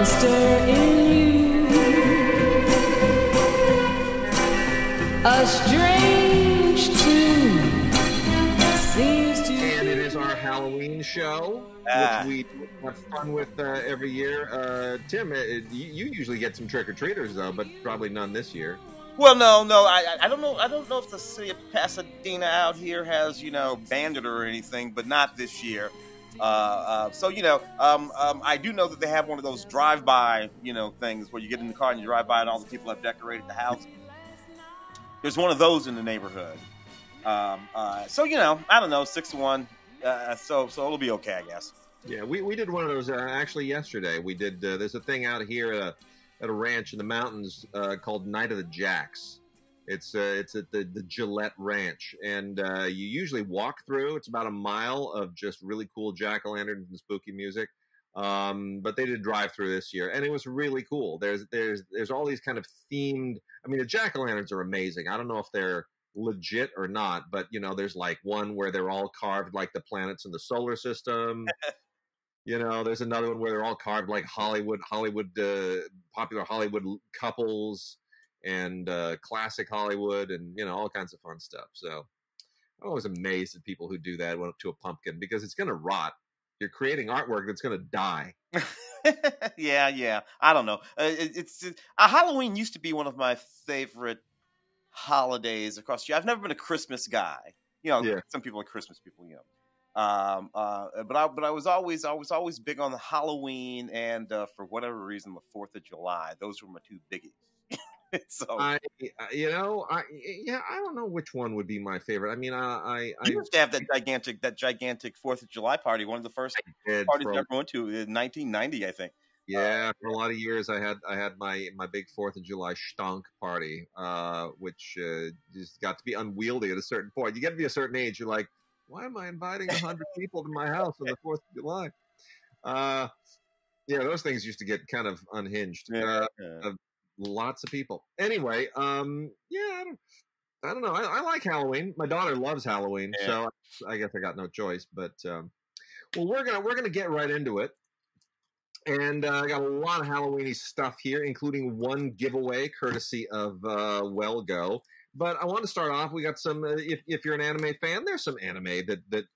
monster in you. A strange tune seems to. And it is our Halloween show, which we have fun with every year. Tim, you usually get some trick-or-treaters, though, but probably none this year. Well, no, I don't know. I don't know if the city of Pasadena out here has, banned it or anything, but not this year. So I do know that they have one of those drive-by, things where you get in the car and you drive by and all the people have decorated the house. There's one of those in the neighborhood. So I don't know, 6-1. So it'll be okay, I guess. Yeah, we did one of those actually yesterday. We did. There's a thing out here at a ranch in the mountains called Night of the Jacks. It's at the Gillette Ranch, and you usually walk through. It's about a mile of just really cool jack-o'-lanterns and spooky music. But they did drive-through this year, and it was really cool. There's all these kind of themed. I mean, the jack-o'-lanterns are amazing. I don't know if they're legit or not, but there's like one where they're all carved like the planets in the solar system. There's another one where they're all carved like Hollywood, popular Hollywood couples and classic Hollywood and, all kinds of fun stuff. So I'm always amazed at people who do that to a pumpkin because it's going to rot. You're creating artwork that's going to die. Yeah. I don't know. Halloween used to be one of my favorite holidays across the year. I've never been a Christmas guy. Some people are Christmas people, but I was always big on the Halloween and for whatever reason the 4th of July. Those were my two biggies. So I don't know which one would be my favorite. I mean, I used to have that gigantic 4th of July party. One of the first parties I ever went to in 1990, I think. Yeah, for a lot of years I had my big 4th of July stonk party, which just got to be unwieldy at a certain point. You get to be a certain age, you're like, why am I inviting 100 people to my house on the 4th of July? Those things used to get kind of unhinged. Lots of people. Anyway, I don't know. I like Halloween. My daughter loves Halloween, so I guess I got no choice. But we're gonna get right into it. And I got a lot of Halloween-y stuff here, including one giveaway courtesy of Well Go. But I want to start off. We got some. If you're an anime fan, there's some anime that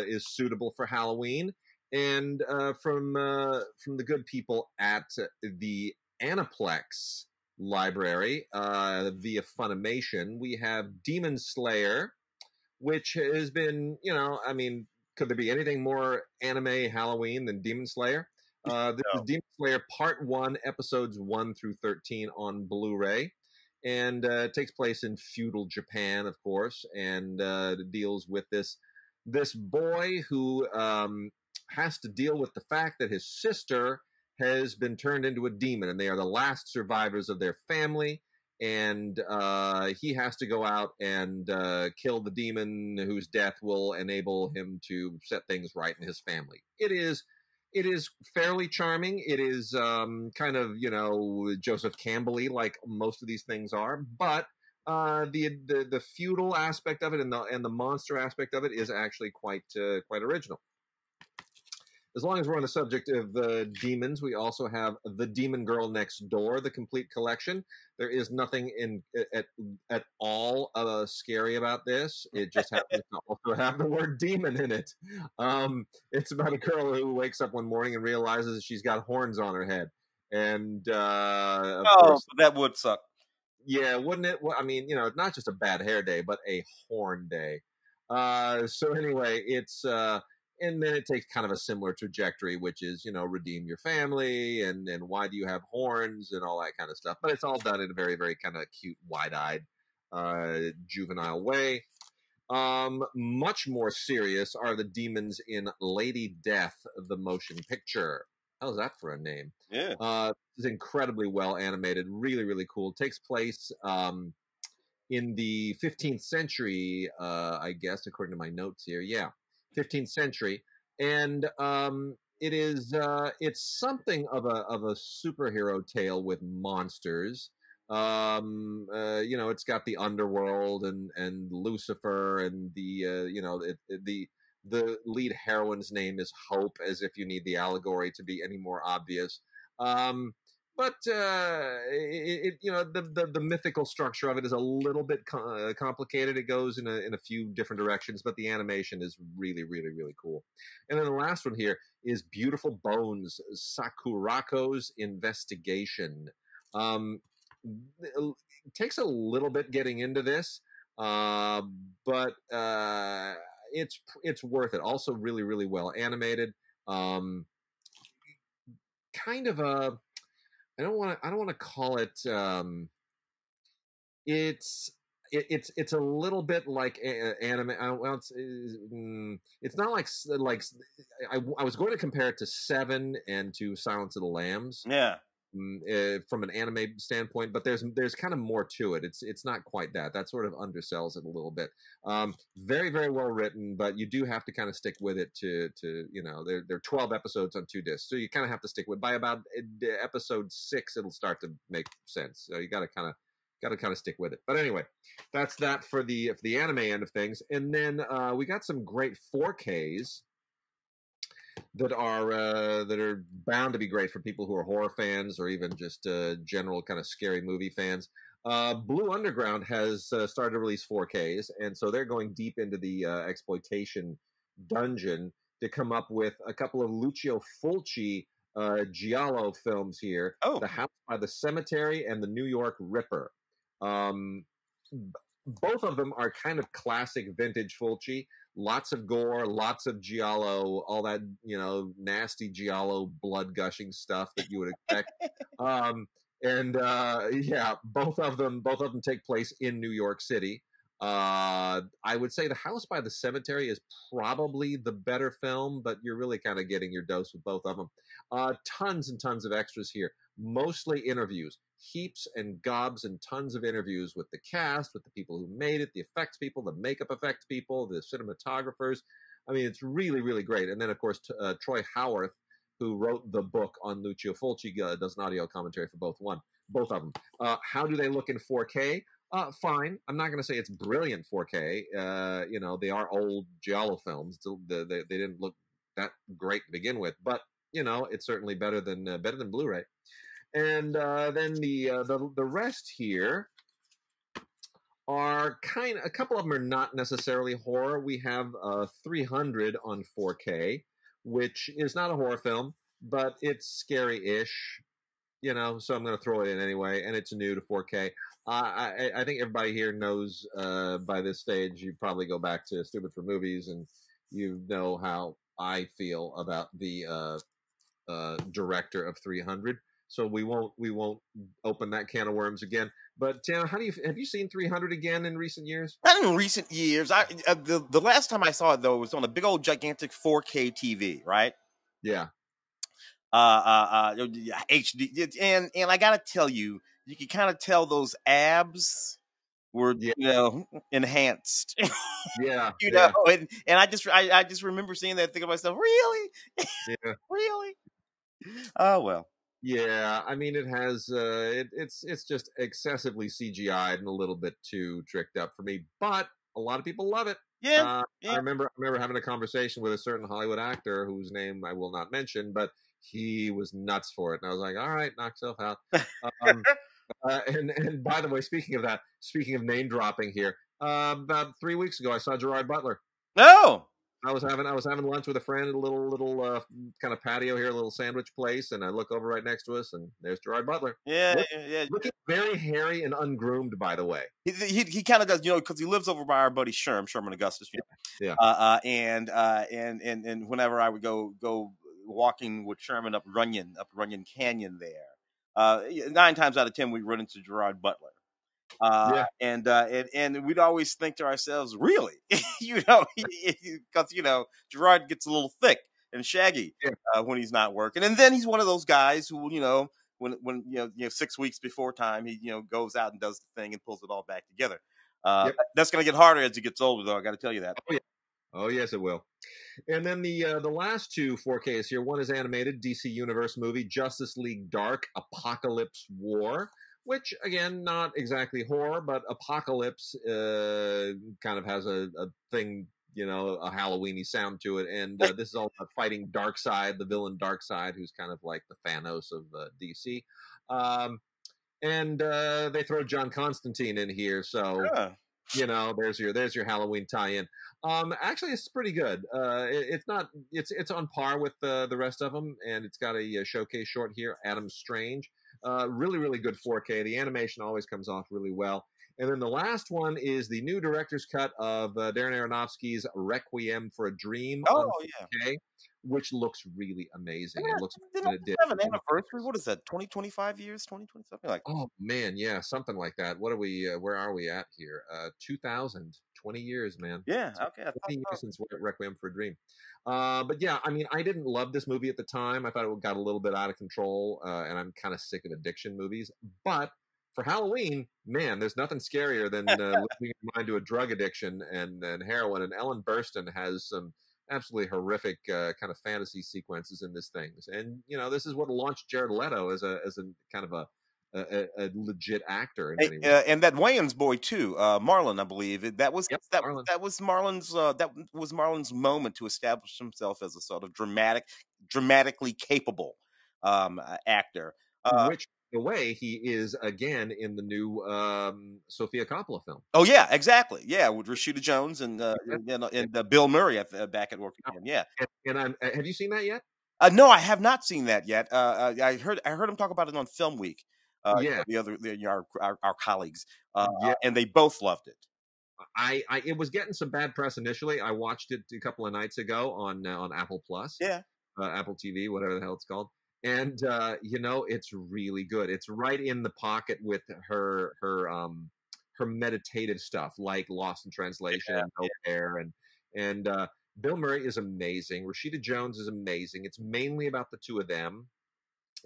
is suitable for Halloween, and from the good people at the Aniplex Library via Funimation, we have Demon Slayer, which has been, could there be anything more anime Halloween than Demon Slayer? This is Demon Slayer Part 1, Episodes 1 through 13 on Blu-ray. And it takes place in feudal Japan, of course, and it deals with this boy who has to deal with the fact that his sister has been turned into a demon, and they are the last survivors of their family, and he has to go out and kill the demon whose death will enable him to set things right in his family. It is fairly charming. It is kind of, Joseph Campbell-y like most of these things are, but the feudal aspect of it and the monster aspect of it is actually quite original. As long as we're on the subject of demons, we also have The Demon Girl Next Door, the complete collection. There is nothing at all scary about this. It just happens to also have the word demon in it. It's about a girl who wakes up one morning and realizes she's got horns on her head. And of course, that would suck. Yeah, wouldn't it? Well, I mean, not just a bad hair day, but a horn day. So anyway, it's... and then it takes kind of a similar trajectory, which is, redeem your family and why do you have horns and all that kind of stuff. But it's all done in a very, very kind of cute, wide-eyed, juvenile way. Much more serious are the demons in Lady Death, the motion picture. How's that for a name? Yeah. It's incredibly well animated, really, really cool. It takes place in the 15th century, I guess, according to my notes here. Yeah. 15th century, and it's something of a superhero tale with monsters. It's got the underworld and Lucifer, and the lead heroine's name is Hope, as if you need the allegory to be any more obvious. But the mythical structure of it is a little bit complicated. It goes in a few different directions, but the animation is really, really, really cool. And then the last one here is Beautiful Bones, Sakurako's Investigation. It takes a little bit getting into this, but it's worth it. Also, really, really well animated. Kind of a I don't want to call it. It's a little bit like anime. Well, it's not like I was going to compare it to Seven and to Silence of the Lambs. Yeah. From an anime standpoint, but there's kind of more to it. It's not quite that. That sort of undersells it a little bit. Very, very well written, but you do have to kind of stick with it to there are 12 episodes on 2 discs, so you kind of have to stick with. By about episode 6, it'll start to make sense. So you got to kind of stick with it. But anyway, that's that for the anime end of things, and then we got some great 4Ks. That are bound to be great for people who are horror fans or even just general kind of scary movie fans. Blue Underground has started to release 4Ks, and so they're going deep into the exploitation dungeon to come up with a couple of Lucio Fulci giallo films here. Oh. The House by the Cemetery and The New York Ripper. Both of them are kind of classic vintage Fulci. Lots of gore, lots of giallo, all that, nasty giallo blood gushing stuff that you would expect. Both of them take place in New York City. I would say The House by the Cemetery is probably the better film, but you're really kind of getting your dose with both of them. Tons and tons of extras here, mostly interviews. Heaps and gobs and tons of interviews with the cast, with the people who made it, the effects people, the makeup effects people, the cinematographers. I mean, it's really, really great. And then, of course, Troy Howarth, who wrote the book on Lucio Fulci, does an audio commentary for both of them. How do they look in 4K? Fine. I'm not going to say it's brilliant 4K. They are old giallo films. They didn't look that great to begin with, but it's certainly better than Blu-ray. And then the rest here are a couple of them are not necessarily horror. We have 300 on 4K, which is not a horror film, but it's scary-ish, so I'm going to throw it in anyway, and it's new to 4K. I think everybody here knows by this stage, you probably go back to Stupid for Movies, and you know how I feel about the director of 300. So we won't open that can of worms again. But Tim, have you seen 300 again in recent years? Not in recent years. The last time I saw it though was on a big old gigantic 4K TV, right? Yeah. HD, and I gotta tell you, you can kind of tell those abs were enhanced. Yeah. And I just remember seeing that, thinking to myself, really, yeah, really. Oh well. Yeah, I mean, it has it's just excessively CGI'd and a little bit too tricked up for me, but a lot of people love it. Yeah. I remember having a conversation with a certain Hollywood actor whose name I will not mention, but he was nuts for it, and I was like, all right, knock yourself out. And by the way, speaking of name dropping here, about 3 weeks ago, I saw Gerard Butler. Oh. I was having lunch with a friend at a little kind of patio here, a little sandwich place, and I look over right next to us, and there's Gerard Butler. Yeah. Looking very hairy and ungroomed, by the way. He kind of does, because he lives over by our buddy Sherman Augustus. Yeah. And whenever I would go walking with Sherman up Runyon Canyon there, 9 times out of 10 we run into Gerard Butler. And we'd always think to ourselves, really, because Gerard gets a little thick and shaggy when he's not working, and then he's one of those guys who, when 6 weeks before time, he goes out and does the thing and pulls it all back together. That's going to get harder as he gets older, though. I got to tell you that. Oh yes, it will. And then the last 2 4Ks here. One is animated DC Universe movie Justice League Dark Apokolips War, which, again, not exactly horror, but Apokolips kind of has a thing a Halloweeny sound to it. And this is all about fighting Darkseid, the villain Darkseid, who's kind of like the Thanos of DC. And they throw John Constantine in here, so there's your Halloween tie-in. Actually, it's pretty good. It's on par with the rest of them, and it's got a showcase short here, Adam Strange. Really, really good 4K. The animation always comes off really well. And then the last one is the new director's cut of Darren Aronofsky's Requiem for a Dream on 4K, which looks really amazing. Yeah, it looks didn't it have an anniversary? What is that? 20-25 years? 2020 something like that. Oh man, yeah, something like that. What are we? Where are we at here? 2000, 20 years, man. Yeah, okay. 20 years since Requiem for a Dream. But yeah, I mean, I didn't love this movie at the time. I thought it got a little bit out of control, and I'm kind of sick of addiction movies. But for Halloween, man, there's nothing scarier than losing your mind to a drug addiction and heroin. And Ellen Burstyn has some absolutely horrific kind of fantasy sequences in this thing. And this is what launched Jared Leto as a kind of a legit actor. And that Wayans boy too, Marlon, I believe that was Marlon. that was Marlon's moment to establish himself as a sort of dramatically capable actor. Which the way he is again in the new Sofia Coppola film. Oh yeah, exactly. Yeah, with Rashida Jones and Bill Murray back at work again. Yeah. And have you seen that yet? No, I have not seen that yet. I heard him talk about it on Film Week. Our colleagues, and they both loved it. It was getting some bad press initially. I watched it a couple of nights ago on Apple Plus, Apple TV, whatever the hell it's called. And it's really good. It's right in the pocket with her meditative stuff, like Lost in Translation, No Care, and Bill Murray is amazing. Rashida Jones is amazing. It's mainly about the two of them,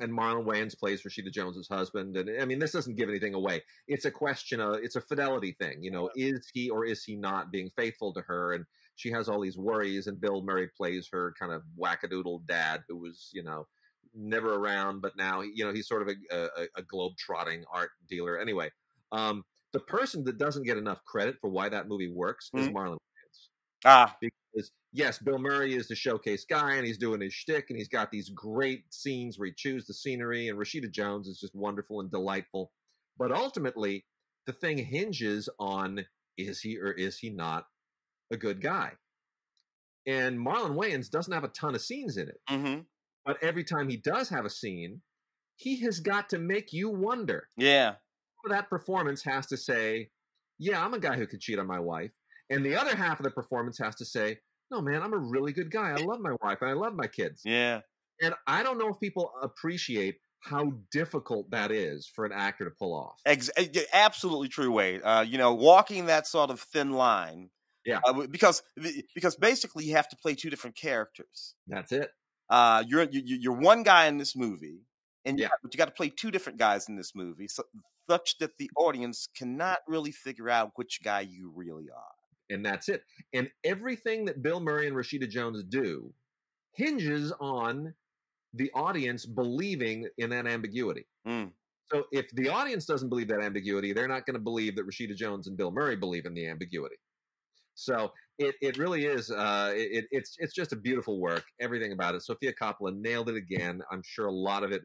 and Marlon Wayans plays Rashida Jones's husband. And I mean, this doesn't give anything away. It's a question of, it's a fidelity thing. Is he or is he not being faithful to her? And she has all these worries. And Bill Murray plays her kind of wackadoodle dad who was, never around, but now he's sort of a globe-trotting art dealer. Anyway, the person that doesn't get enough credit for why that movie works is Marlon Wayans. Because yes, Bill Murray is the showcase guy, and he's doing his shtick, and he's got these great scenes where he chews the scenery, and Rashida Jones is just wonderful and delightful. But ultimately, the thing hinges on, is he or is he not a good guy? And Marlon Wayans doesn't have a ton of scenes in it. Mm-hmm. But every time he does have a scene, he has got to make you wonder. Yeah. That performance has to say, yeah, I'm a guy who could cheat on my wife. And the other half of the performance has to say, no, man, I'm a really good guy. I love my wife and I love my kids. Yeah. And I don't know if people appreciate how difficult that is for an actor to pull off. Absolutely true, Wade. Walking that sort of thin line. Yeah. Because basically you have to play two different characters. That's it. You're one guy in this movie, and but you got to play two different guys in this movie, such that the audience cannot really figure out which guy you really are. And that's it. And everything that Bill Murray and Rashida Jones do hinges on the audience believing in that ambiguity. So if the audience doesn't believe that ambiguity, they're not going to believe that Rashida Jones and Bill Murray believe in the ambiguity. So it really is. It's just a beautiful work. Everything about it. Sofia Coppola nailed it again. I'm sure a lot of it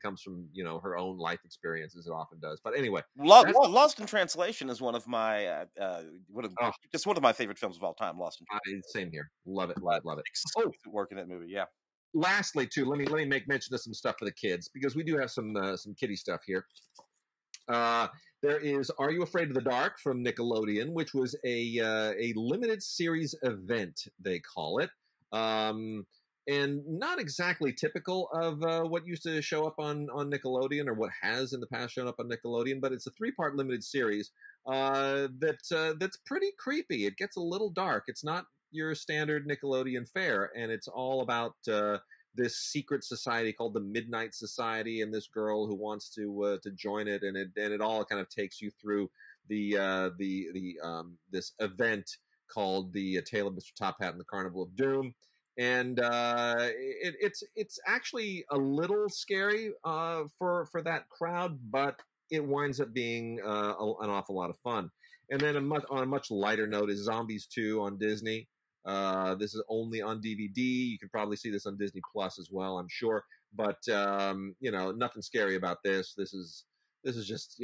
comes from her own life experiences. It often does. But anyway, Lost in Translation is one of my just one of my favorite films of all time. Lost in Translation. Same here. Love it. Love it. Work in that movie. Yeah. Lastly, too, let me make mention of some stuff for the kids, because we do have some kiddie stuff here. There is Are You Afraid of the Dark from Nickelodeon, which was a limited series event, they call it, and not exactly typical of what used to show up on Nickelodeon, or what has in the past shown up on Nickelodeon. But it's a 3-part limited series that's pretty creepy. It gets a little dark. It's not your standard Nickelodeon fare, and it's all about this secret society called the Midnight Society, and this girl who wants to join it, and it all kind of takes you through this event called the Tale of Mr. Top Hat and the Carnival of Doom. And it's actually a little scary for that crowd, but it winds up being an awful lot of fun. And then on a much lighter note is Zombies 2 on Disney. This is only on DVD. You can probably see this on Disney Plus as well, I'm sure. But nothing scary about this. This is just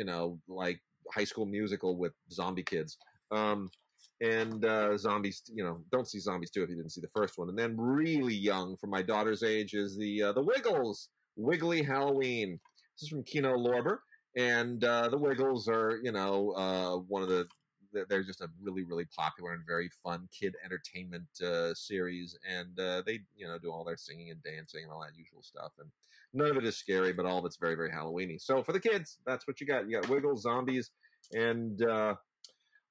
like High School Musical with zombie kids. And zombies, don't see Zombies 2 if you didn't see the first one. And then really young for my daughter's age is the Wiggles, Wiggly Halloween. This is from Kino Lorber, and the Wiggles are one of they're just a really, really popular and very fun kid entertainment series, and they do all their singing and dancing and all that usual stuff, and none of it is scary, but all of it's very, very Halloweeny. So for the kids, that's what you got. You got Wiggles, zombies, and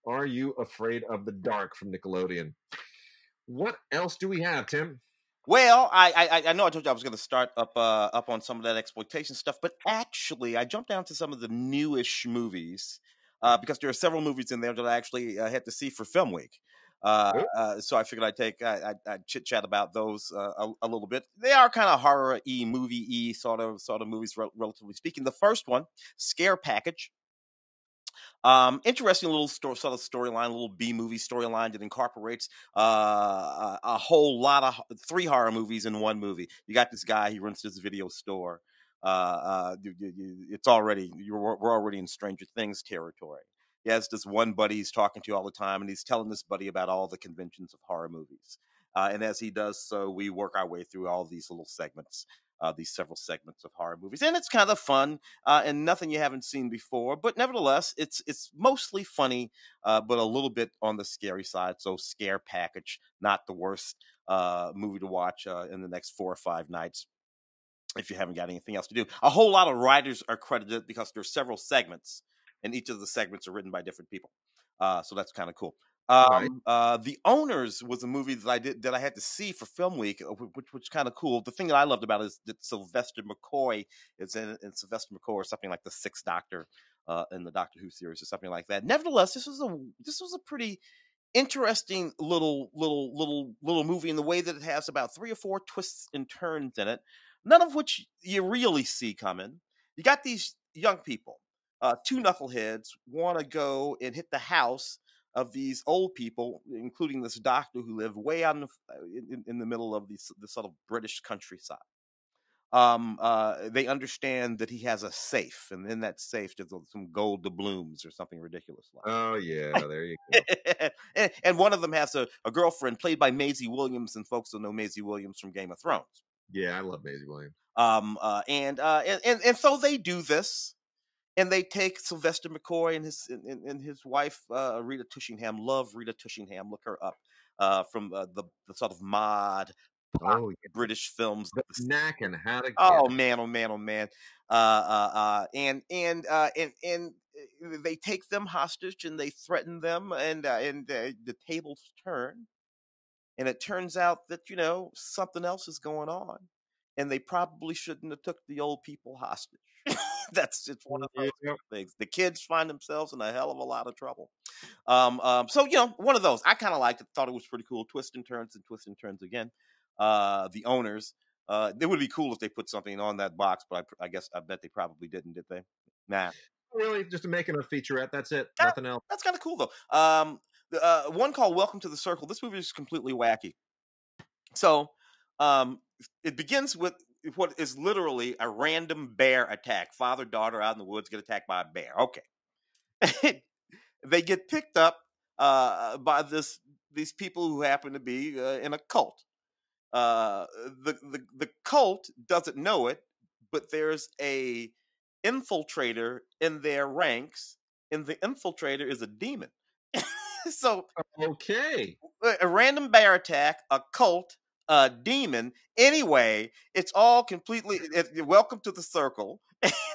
Are You Afraid of the Dark from Nickelodeon. What else do we have, Tim? Well, I know I told you I was going to start up on some of that exploitation stuff, but actually I jumped down to some of the newish movies because there are several movies in there that I actually had to see for Film Week. So I figured I'd chit chat about those a little bit. They are kind of horror-y, movie-y sort of movies, relatively speaking. The first one, Scare Package. Interesting little storyline, a little B-movie storyline that incorporates a whole lot of 3 horror movies in one movie. You got this guy, he runs this video store. We're already in Stranger Things territory. He has this one buddy he's talking to all the time, and he's telling this buddy about all the conventions of horror movies. And as he does so, we work our way through all these little segments. These several segments of horror movies, and it's kind of fun and nothing you haven't seen before, but nevertheless it's mostly funny, but a little bit on the scary side. So Scare Package, not the worst movie to watch in the next 4 or 5 nights if you haven't got anything else to do. A whole lot of writers are credited because there's several segments, and each of the segments are written by different people, so that's kind of cool. Right. The Owners was a movie that I had to see for Film Week, which was kind of cool. The thing that I loved about it is that Sylvester McCoy is in it, and Sylvester McCoy is something like the 6th Doctor in the Doctor Who series or something like that. Nevertheless, this was a pretty interesting little movie in the way that it has about 3 or 4 twists and turns in it, none of which you really see coming. You got these young people, 2 knuckleheads, want to go and hit the house of these old people, including this doctor who lived way out in the middle of the sort of British countryside. They understand that he has a safe, and in that safe there's some gold doubloons or something ridiculous like. Oh yeah, there you go. and one of them has a girlfriend played by Maisie Williams, and folks will know Maisie Williams from Game of Thrones. Yeah, I love Maisie Williams. And so they do this. And they take Sylvester McCoy and his wife, Rita Tushingham. Love Rita Tushingham. Look her up from the sort of mod British films. The Knack and How to Get Oh It. man, oh man, oh man. And they take them hostage and they threaten them, and the tables turn, and it turns out that something else is going on, and they probably shouldn't have took the old people hostage. It's one of those things. The kids find themselves in a hell of a lot of trouble. So one of those. I kind of liked it. Thought it was pretty cool. Twists and turns again. The Owners. It would be cool if they put something on that box, but I bet they probably didn't, did they? Nah. Really, just to make it a featerette. That's it. Nothing else. That's kind of cool though. One called Welcome to the Circle. This movie is completely wacky. So it begins with what is literally a random bear attack. Father, daughter out in the woods get attacked by a bear. Okay. They get picked up by these people who happen to be in a cult. The cult doesn't know it, but there's a infiltrator in their ranks, and the infiltrator is a demon. So okay, a random bear attack, a cult, a demon. Anyway, it's all completely welcome to the circle.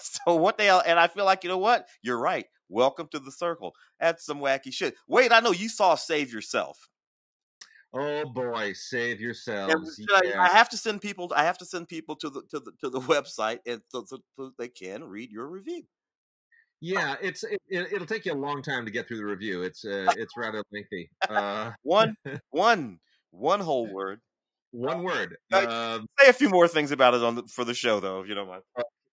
So what the hell? And I feel like, you know what? You're right. Welcome to the circle. That's some wacky shit. Wait, I know you saw Save Yourself. Oh boy, Save Yourselves. I have to send people. I have to send people to the website, and so they can read your review. Yeah, it'll take you a long time to get through the review. It's rather lengthy. One whole word. One word. Say a few more things about it for the show, though, if you don't mind.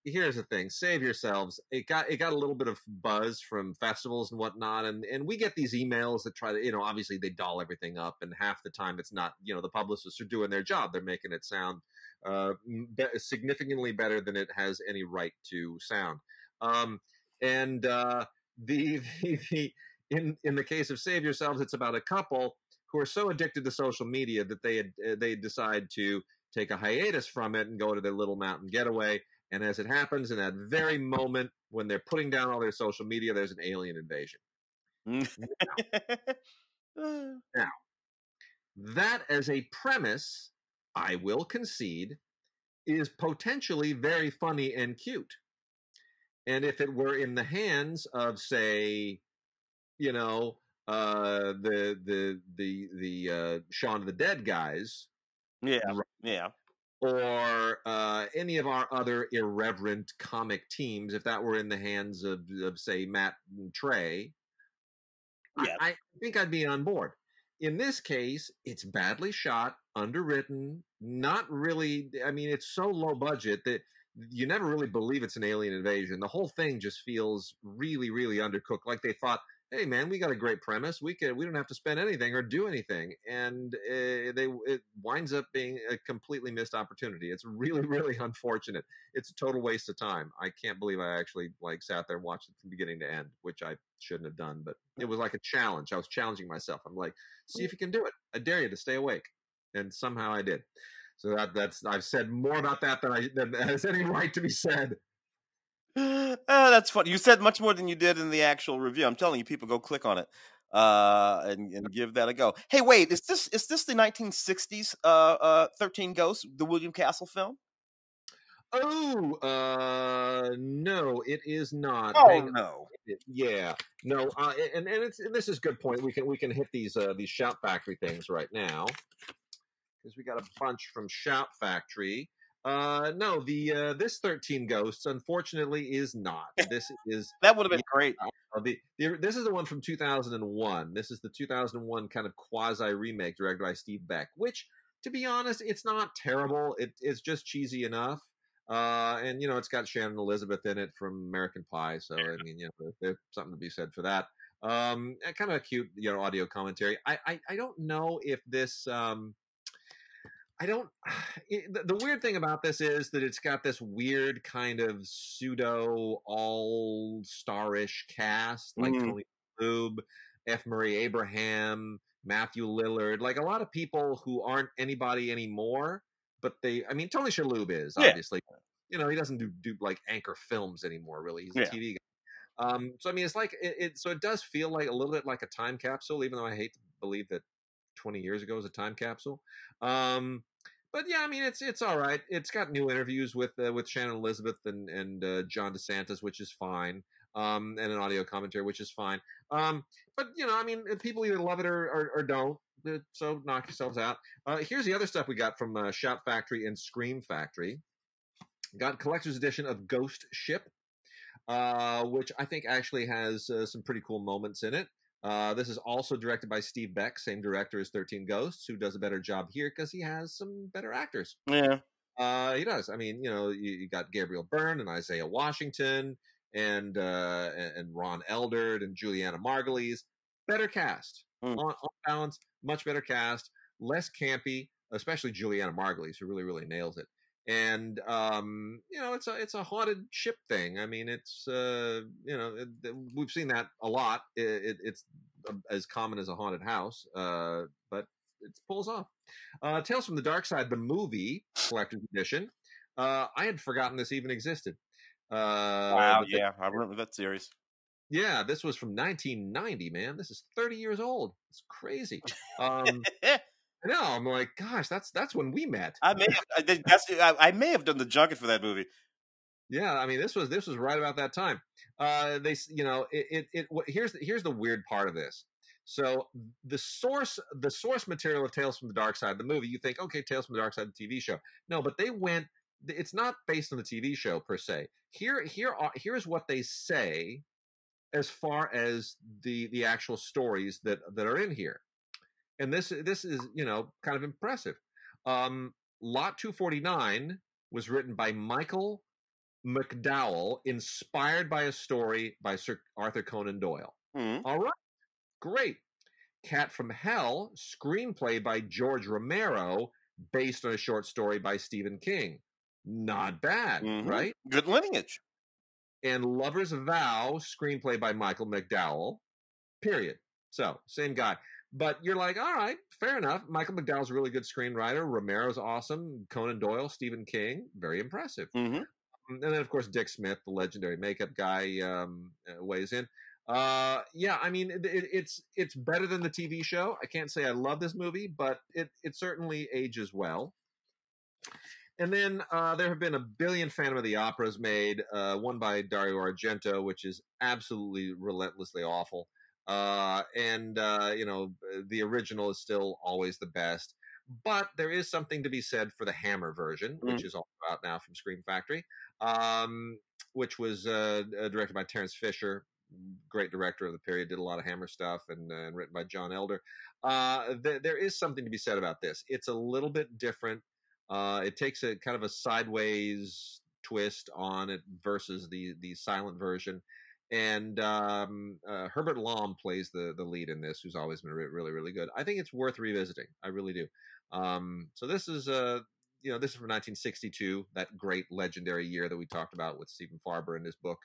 here's the thing: save yourselves. It got a little bit of buzz from festivals and whatnot, and we get these emails that try to, obviously they doll everything up, and half the time it's not. The publicists are doing their job; they're making it sound significantly better than it has any right to sound. And the in the case of Save Yourselves, it's about a couple who are so addicted to social media that they decide to take a hiatus from it and go to their little mountain getaway. And as it happens, in that very moment when they're putting down all their social media, there's an alien invasion. Now, that as a premise, I will concede, is potentially very funny and cute. And if it were in the hands of, say, the Shaun of the Dead guys, or any of our other irreverent comic teams, if that were in the hands of say, Matt and Trey, I think I'd be on board. In this case, it's badly shot, underwritten, not really. I mean, it's so low budget that you never really believe it's an alien invasion. The whole thing just feels really, really undercooked. Like they thought, hey man, we got a great premise. We don't have to spend anything or do anything, and it winds up being a completely missed opportunity. It's really, really unfortunate. It's a total waste of time. I can't believe I actually sat there and watched it from beginning to end, which I shouldn't have done. But it was like a challenge. I was challenging myself. I'm like, see if you can do it. I dare you to stay awake, and somehow I did. So that's I've said more about that than has any right to be said. That's funny. You said much more than you did in the actual review. I'm telling you, people go click on it and give that a go. Hey, wait, is this the 1960s 13 Ghosts, the William Castle film? Oh, no, it is not. Oh no. Yeah, no, and this is a good point. We can hit these Shout Factory things right now, because we got a bunch from Shout Factory. No, this 13 Ghosts, unfortunately, is not. This is that would have been great. This is the one from 2001. This is the 2001 kind of quasi remake directed by Steve Beck, which, to be honest, it's not terrible. It's just cheesy enough. And it's got Shannon Elizabeth in it from American Pie, so I mean, there's something to be said for that. And kind of a cute, audio commentary. I don't know if this. The weird thing about this is that it's got this weird kind of pseudo all-star-ish cast, like Tony Shalhoub, F. Murray Abraham, Matthew Lillard, like a lot of people who aren't anybody anymore, but Tony Shalhoub is, obviously. He doesn't do like anchor films anymore, really. He's a TV guy. So I mean, it's like so it does feel like a little bit like a time capsule, even though I hate to believe that 20 years ago was a time capsule. But yeah, I mean, it's all right. It's got new interviews with Shannon Elizabeth and John DeSantis, which is fine. And an audio commentary, which is fine. But I mean, people either love it or don't. So knock yourselves out. Here's the other stuff we got from Shout Factory and Scream Factory. Got collector's edition of Ghost Ship, which I think actually has some pretty cool moments in it. This is also directed by Steve Beck, same director as 13 Ghosts, who does a better job here because he has some better actors. Yeah. He does. I mean, you got Gabriel Byrne and Isaiah Washington and Ron Eldard and Juliana Margulies. Better cast. On balance, much better cast. Less campy, especially Juliana Margulies, who really, really nails it. And it's a haunted ship thing. I mean, it's we've seen that a lot. It's as common as a haunted house, but it pulls off. Tales from the Dark Side, the movie collector's edition. I had forgotten this even existed. Wow, yeah, I remember that series. Yeah, this was from 1990, man. This is 30 years old. It's crazy. No, I'm like, gosh, that's when we met. I may have done the junket for that movie. Yeah, I mean, this was right about that time. Here's the weird part of this. So the source material of Tales from the Dark Side, the movie, you think, okay, Tales from the Dark Side, the TV show. No, but it's not based on the TV show per se. Here's what they say as far as the actual stories that are in here. And this is, kind of impressive. Lot 249 was written by Michael McDowell, inspired by a story by Sir Arthur Conan Doyle. All right, great. Cat from Hell, screenplay by George Romero, based on a short story by Stephen King. Not bad, right? Good lineage. And Lover's Vow, screenplay by Michael McDowell. Period. So, same guy. But you're like, all right, fair enough. Michael McDowell's a really good screenwriter. Romero's awesome. Conan Doyle, Stephen King, very impressive. And then, of course, Dick Smith, the legendary makeup guy, weighs in. Yeah, I mean, it's better than the TV show. I can't say I love this movie, but it certainly ages well. And then there have been a billion Phantom of the Operas made, one by Dario Argento, which is absolutely relentlessly awful. You know, the original is still always the best. But there is something to be said for the Hammer version, which is also out now from Scream Factory, which was directed by Terence Fisher, great director of the period, did a lot of Hammer stuff, and written by John Elder. There is something to be said about this. It's a little bit different. It takes a kind of a sideways twist on it versus the silent version. And Herbert Lom plays the lead in this, who's always been really, really good. I think it's worth revisiting. I really do. So this is this is from 1962, that great legendary year that we talked about with Stephen Farber in his book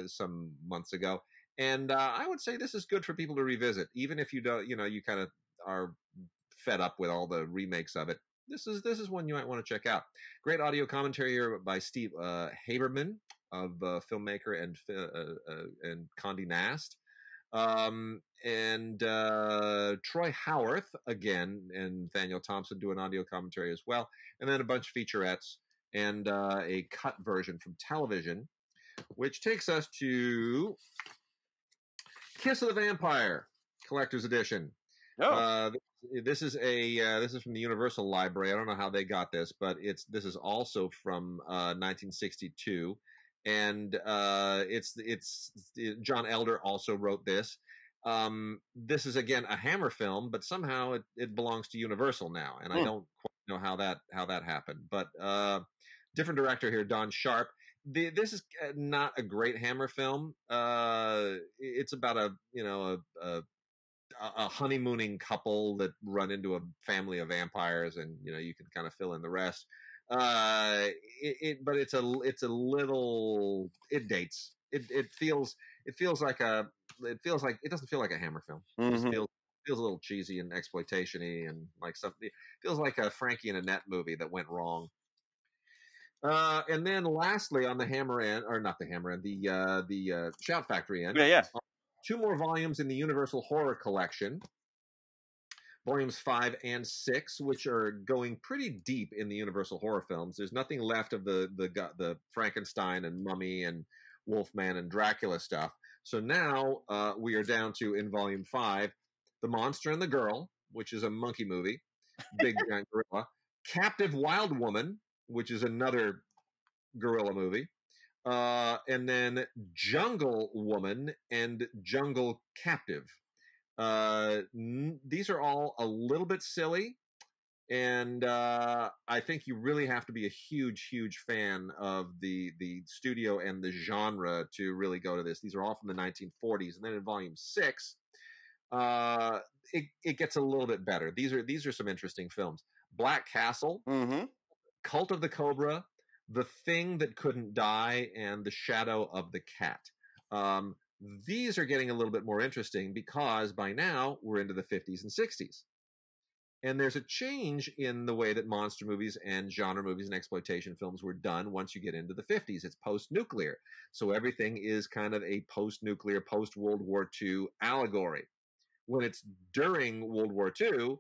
some months ago. And I would say this is good for people to revisit, even if you don't, you kind of are fed up with all the remakes of it. This is one you might want to check out. Great audio commentary here by Steve Haberman, of filmmaker and Condé Nast, and Troy Howarth again, and Nathaniel Thompson do an audio commentary as well, and then a bunch of featurettes and a cut version from television, which takes us to Kiss of the Vampire Collector's Edition. This is from the Universal Library. I don't know how they got this, but this is also from 1962, and it's John Elder also wrote this. This is again a Hammer film, but somehow it belongs to Universal now, and I don't quite know how that happened. But different director here, Don Sharp. This is not a great Hammer film. It's about a honeymooning couple that run into a family of vampires, and you can kind of fill in the rest. But it's a little, it dates. It feels like it doesn't feel like a Hammer film. It just feels a little cheesy and exploitation-y, and like something. It feels like a Frankie and Annette movie that went wrong. And then lastly, on the Hammer end, or not the Hammer end, the Shout Factory end. Yeah. 2 more volumes in the Universal Horror Collection, volumes 5 and 6, which are going pretty deep in the Universal horror films. There's nothing left of the Frankenstein and Mummy and Wolfman and Dracula stuff. So now we are down to, in volume 5, The Monster and the Girl, which is a monkey movie, big giant gorilla, Captive Wild Woman, which is another gorilla movie, and then Jungle Woman and Jungle Captive. These are all a little bit silly, and I think you really have to be a huge fan of the studio and the genre to really go to this. These are all from the 1940s, and then in volume 6, it gets a little bit better. These are some interesting films. Black Castle, Cult of the Cobra, The Thing That Couldn't Die, and The Shadow of the Cat. These are getting a little bit more interesting because by now we're into the 50s and 60s. And there's a change in the way that monster movies and genre movies and exploitation films were done once you get into the 50s. It's post-nuclear. So everything is kind of a post-nuclear, post-World War II allegory. When it's during World War II,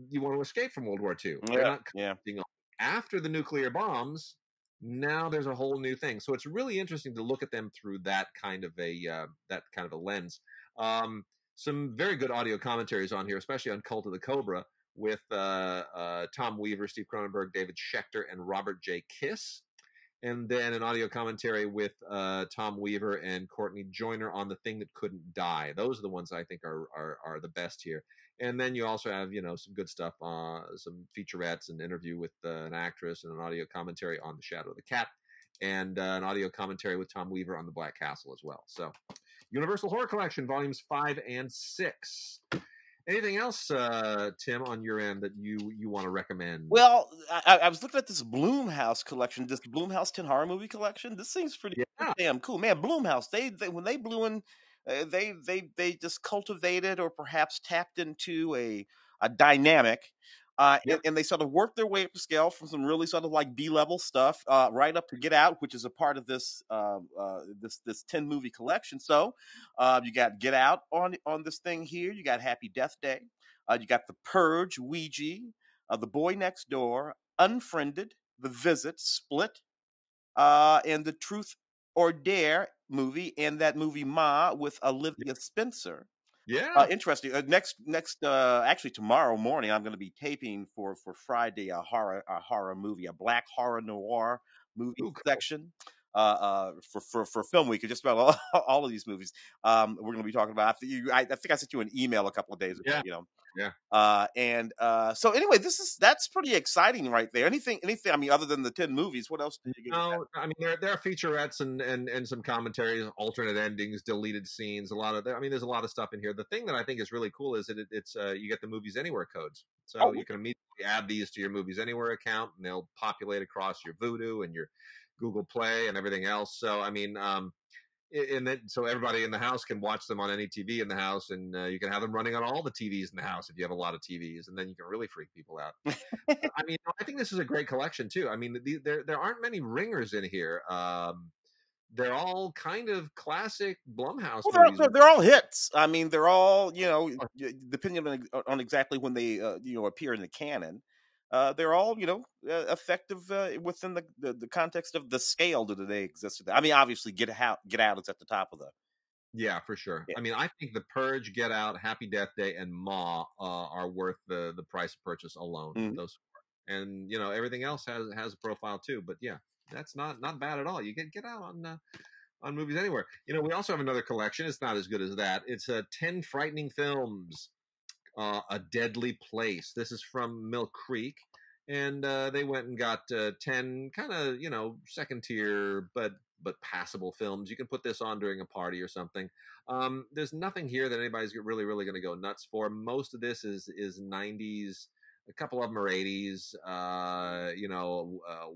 you want to escape from World War II. They're not commenting on after the nuclear bombs. Now there's a whole new thing. So it's really interesting to look at them through that kind of a lens. Some very good audio commentaries on here, especially on Cult of the Cobra, with Tom Weaver, Steve Cronenberg, David Schechter, and Robert J. Kiss. And then an audio commentary with Tom Weaver and Courtney Joyner on The Thing That Couldn't Die. Those are the ones I think are the best here. And then you also have, some good stuff, some featurettes, an interview with an actress, and an audio commentary on The Shadow of the Cat, and an audio commentary with Tom Weaver on The Black Castle as well. So, Universal Horror Collection, volumes 5 and 6. Anything else, Tim, on your end that you want to recommend? Well, I was looking at this Blumhouse collection, this Blumhouse 10 horror movie collection. This seems pretty damn cool, man. Blumhouse, they when they blew in, they just cultivated or perhaps tapped into a dynamic. And they sort of worked their way up the scale from some really sort of like B-level stuff, right up to Get Out, which is a part of this this 10 movie collection. So you got Get Out on this thing here. You got Happy Death Day. You got The Purge, Ouija, The Boy Next Door, Unfriended, The Visit, Split, and The Truth or Dare movie, and that movie Ma with Olivia Spencer. Yeah, interesting. Actually, tomorrow morning I'm going to be taping for Friday a horror movie, a black horror noir movie section. For Film Week, just about all of these movies. We're going to be talking about. I think I sent you an email a couple of days ago. So anyway, that's pretty exciting right there. Anything? I mean, other than the 10 movies, what else did you get? No, I mean there are featurettes and some commentaries, alternate endings, deleted scenes. There's a lot of stuff in here. The thing that I think is really cool is that it's you get the Movies Anywhere codes, so you can immediately add these to your Movies Anywhere account, and they'll populate across your Vudu and your Google Play and everything else. So I mean, so everybody in the house can watch them on any TV in the house, and you can have them running on all the TVs in the house if you have a lot of TVs, and then you can really freak people out. I mean, I think this is a great collection too. I mean, there aren't many ringers in here. They're all kind of classic Blumhouse movies. They're all hits. I mean, they're all, depending on exactly when they appear in the canon. They're all, effective within the context of the scale that they exist. I mean, obviously, Get Out is at the top of the. Yeah, for sure. Yeah. I mean, I think The Purge, Get Out, Happy Death Day, and Ma are worth the price of purchase alone. Mm-hmm. Those four. And everything else has a profile too. But yeah, that's not bad at all. You Get Out on Movies Anywhere. We also have another collection. It's not as good as that. It's 10 frightening films. A Deadly Place. This is from Mill Creek, and they went and got 10 kind of second tier but passable films. You can put this on during a party or something. There's nothing here that anybody's really going to go nuts for. Most of this is 90s. A couple of them are 80s.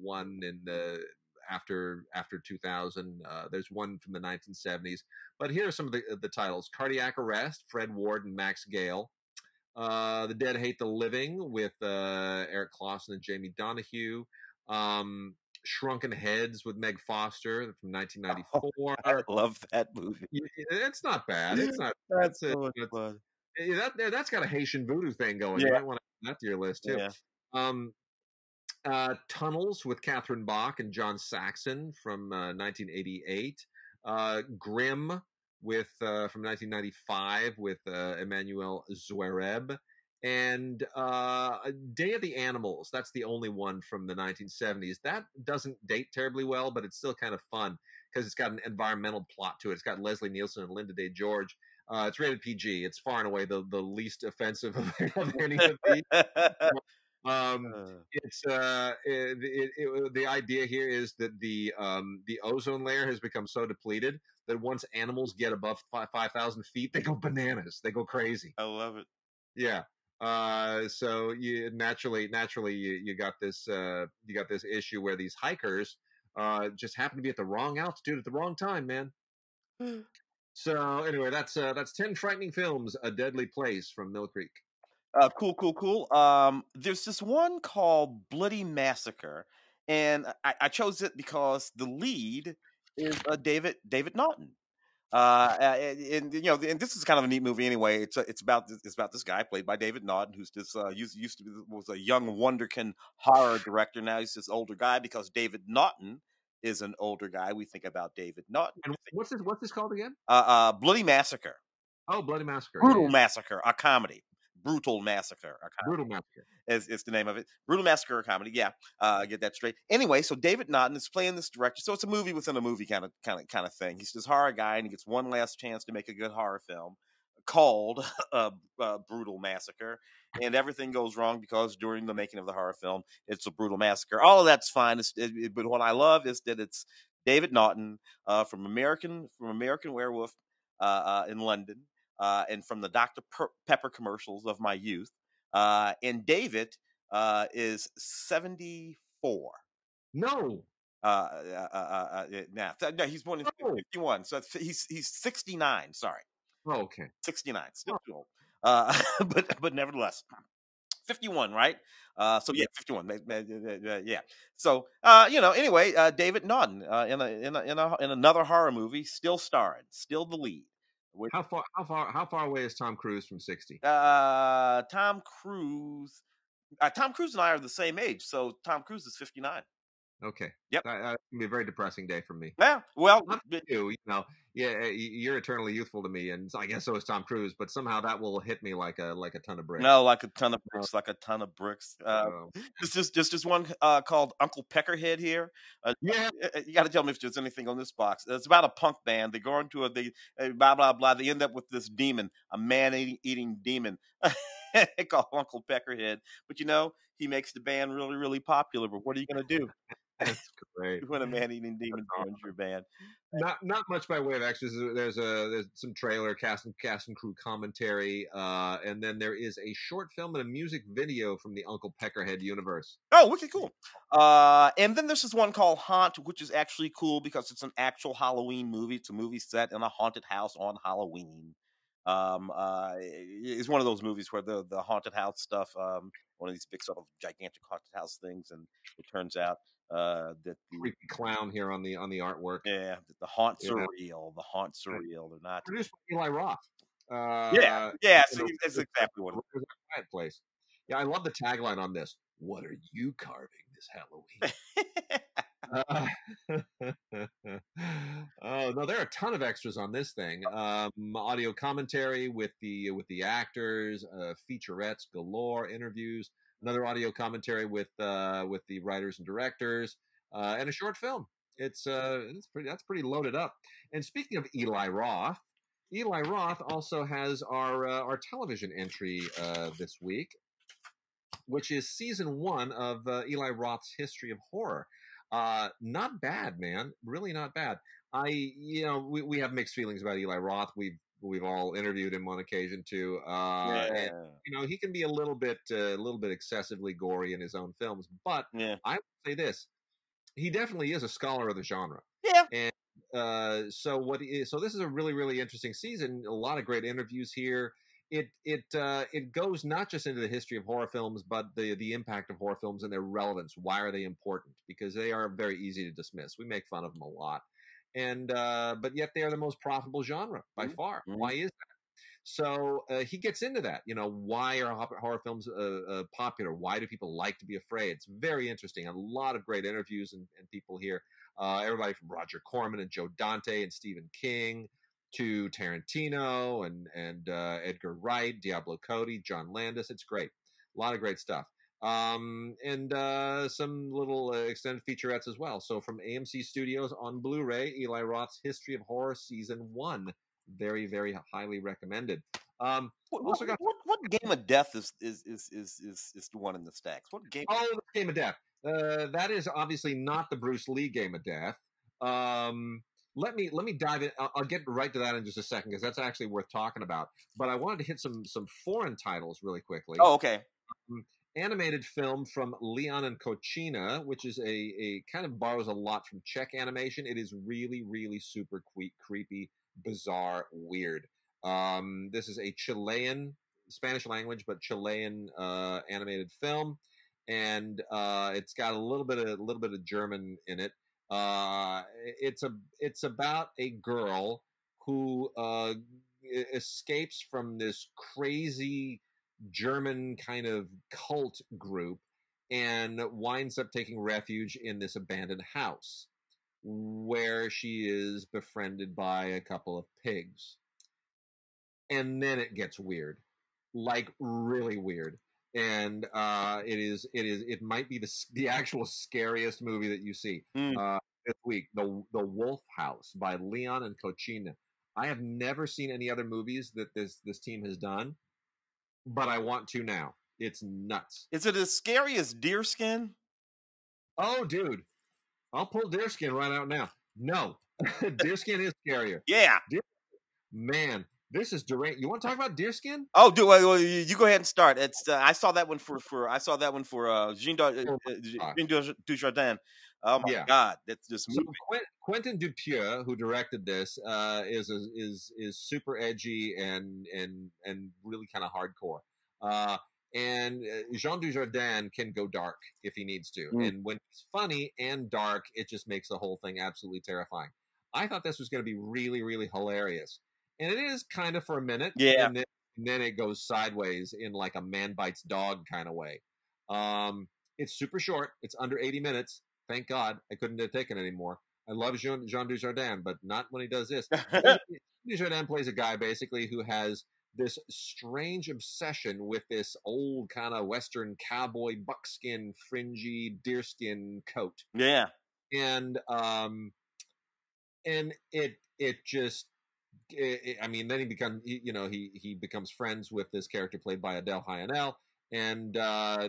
One in the after 2000. There's one from the 1970s. But here are some of the titles: Cardiac Arrest, Fred Ward and Max Gale. The Dead Hate the Living with Eric Clausen and Jamie Donahue. Shrunken Heads with Meg Foster from 1994. Oh, I love that movie. It's not bad. It's not. That's so much fun. That's got a Haitian voodoo thing going. You might want to add that to your list too. Yeah. Tunnels with Catherine Bach and John Saxon from 1988. Grimm from 1995 with Emmanuel Zouareb, and Day of the Animals. That's the only one from the 1970s. That doesn't date terribly well, but it's still kind of fun because it's got an environmental plot to it. It's got Leslie Nielsen and Linda Day George. It's rated PG. It's far and away the least offensive of any of these. It's the idea here is that the ozone layer has become so depleted that once animals get above 5,000 feet, they go bananas. They go crazy. I love it. Yeah. So you naturally you got this issue where these hikers just happen to be at the wrong altitude at the wrong time, man. So anyway, that's 10 frightening films, A Deadly Place from Mill Creek. Cool. There's this one called Bloody Massacre, and I chose it because the lead is David Naughton. And this is kind of a neat movie anyway. It's about this guy played by David Naughton, who's this used to be was a young wonderkin horror director. Now he's this older guy because David Naughton is an older guy. We think about David Naughton. And what's this called again? Bloody Massacre. Oh, Bloody Massacre. Brutal Massacre, a comedy. Brutal Massacre. Brutal Massacre is the name of it. Brutal Massacre, a comedy. Yeah, get that straight. Anyway, so David Naughton is playing this director. So it's a movie within a movie kind of thing. He's this horror guy, and he gets one last chance to make a good horror film. called Brutal Massacre, and everything goes wrong because during the making of the horror film, it's a brutal massacre. All of that's fine, but what I love is that it's David Naughton from American Werewolf in London, and from the Dr. Pepper commercials of my youth. And David is 74. No. No, he's born in 51, so he's 69. Sorry. Oh, okay. 69, still too old. But nevertheless, 51, right? So yeah, 51. Yeah. So anyway, David Naughton in another horror movie, still starring, still the lead. How far away is Tom Cruise from 60? Tom Cruise and I are the same age, so Tom Cruise is 59. Okay. Yep. That can be a very depressing day for me. Yeah. Well, you're eternally youthful to me, and I guess so is Tom Cruise. But somehow that will hit me like a ton of bricks. No, like a ton of bricks, There's just one called Uncle Peckerhead here. Yeah. You got to tell me if there's anything on this box. It's about a punk band. They go into blah blah blah. They end up with this demon, a man-eating demon called Uncle Peckerhead. But he makes the band really, really popular. But what are you going to do? That's great. When a man-eating demon joins your band. Not much by way of extras. There's some trailer, cast and crew commentary, and then there is a short film and a music video from the Uncle Peckerhead universe. Oh, wicked cool. And then there's this one called Haunt, which is actually cool because it's an actual Halloween movie. It's a movie set in a haunted house on Halloween. It's one of those movies where the haunted house stuff, one of these big sort of gigantic haunted house things, and it turns out that the creepy clown here on the artwork. Yeah, the haunts are real. The haunts are real. They're not produced by Eli Roth. Yeah. So that's exactly what it is. Quiet Place. Yeah, I love the tagline on this. What are you carving this Halloween? Oh no, there are a ton of extras on this thing. Audio commentary with the actors, featurettes galore, interviews, another audio commentary with the writers and directors, and a short film. That's pretty loaded up. And speaking of Eli Roth also has our television entry this week, which is season 1 of Eli Roth's History of Horror. Not bad, man. Really not bad. We have mixed feelings about Eli Roth. We've all interviewed him on occasion too. And, he can be a little bit excessively gory in his own films. But I would say this: he definitely is a scholar of the genre. Yeah. And so this is a really, really interesting season. A lot of great interviews here. It goes not just into the history of horror films, but the impact of horror films and their relevance. Why are they important? Because they are very easy to dismiss. We make fun of them a lot, and but yet they are the most profitable genre by far. Mm-hmm. Why is that? So he gets into that. Why are horror films popular? Why do people like to be afraid? It's very interesting. A lot of great interviews and people here. Everybody from Roger Corman and Joe Dante and Stephen King to Tarantino and Edgar Wright, Diablo Cody, John Landis. It's great. A lot of great stuff. And some little extended featurettes as well. So from AMC Studios on Blu-ray, Eli Roth's History of Horror Season 1. Very, very highly recommended. What Game of Death is the one in the stacks? What game? Oh, the Game of Death. That is obviously not the Bruce Lee Game of Death. Let me dive in. I'll get right to that in just a second because that's actually worth talking about. But I wanted to hit some foreign titles really quickly. Oh, okay. Animated film from Leon and Cochina, which is a kind of borrows a lot from Czech animation. It is really, really super creepy, bizarre, weird. This is a Chilean, Spanish language, but Chilean animated film, and it's got a little bit of German in it. It's about a girl who escapes from this crazy German kind of cult group and winds up taking refuge in this abandoned house where she is befriended by a couple of pigs. And then it gets weird, like really weird. And it might be the actual scariest movie that you see this week. The Wolf House by Leon and Cochina. I have never seen any other movies that this team has done, but I want to now. It's nuts. Is it as scary as Deerskin? Oh, dude, I'll pull Deerskin right out now. No, Deerskin is scarier. Yeah. Man, this is deranged. You want to talk about Deerskin? Oh, you go ahead and start. It's I saw that one for Jean Dujardin. Oh my God, that's just so Quentin Dupieux, who directed this, is super edgy and really kind of hardcore. And Jean Dujardin can go dark if he needs to, and when he's funny and dark, it just makes the whole thing absolutely terrifying. I thought this was going to be really, really hilarious. And it is kind of for a minute. Yeah. And then it goes sideways in like a man bites dog kind of way. It's super short. It's under 80 minutes. Thank God I couldn't have taken it anymore. I love Jean Dujardin, but not when he does this. Dujardin plays a guy basically who has this strange obsession with this old kind of Western cowboy buckskin, fringy deerskin coat. Yeah. And it just, I mean, then he becomes friends with this character played by Adele Haenel, and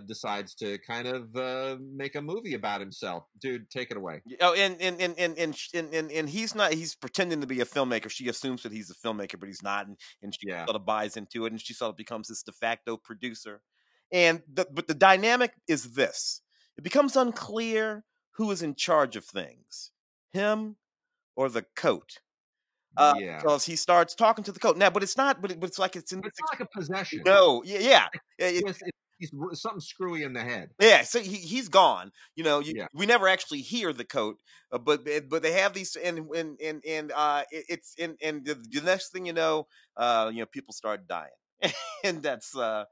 decides to kind of make a movie about himself. Dude, take it away. Oh, and he's pretending to be a filmmaker. She assumes that he's a filmmaker, but he's not, and she sort of buys into it, and she sort of becomes this de facto producer. But the dynamic is this: it becomes unclear who is in charge of things, him or the coat. Because he starts talking to the coat now, but it's not. But it's like it's not like a possession. No, yeah. He's something screwy in the head. Yeah, so he's gone. We never actually hear the coat, but they have these, and it's the next thing you know, people start dying, and that's and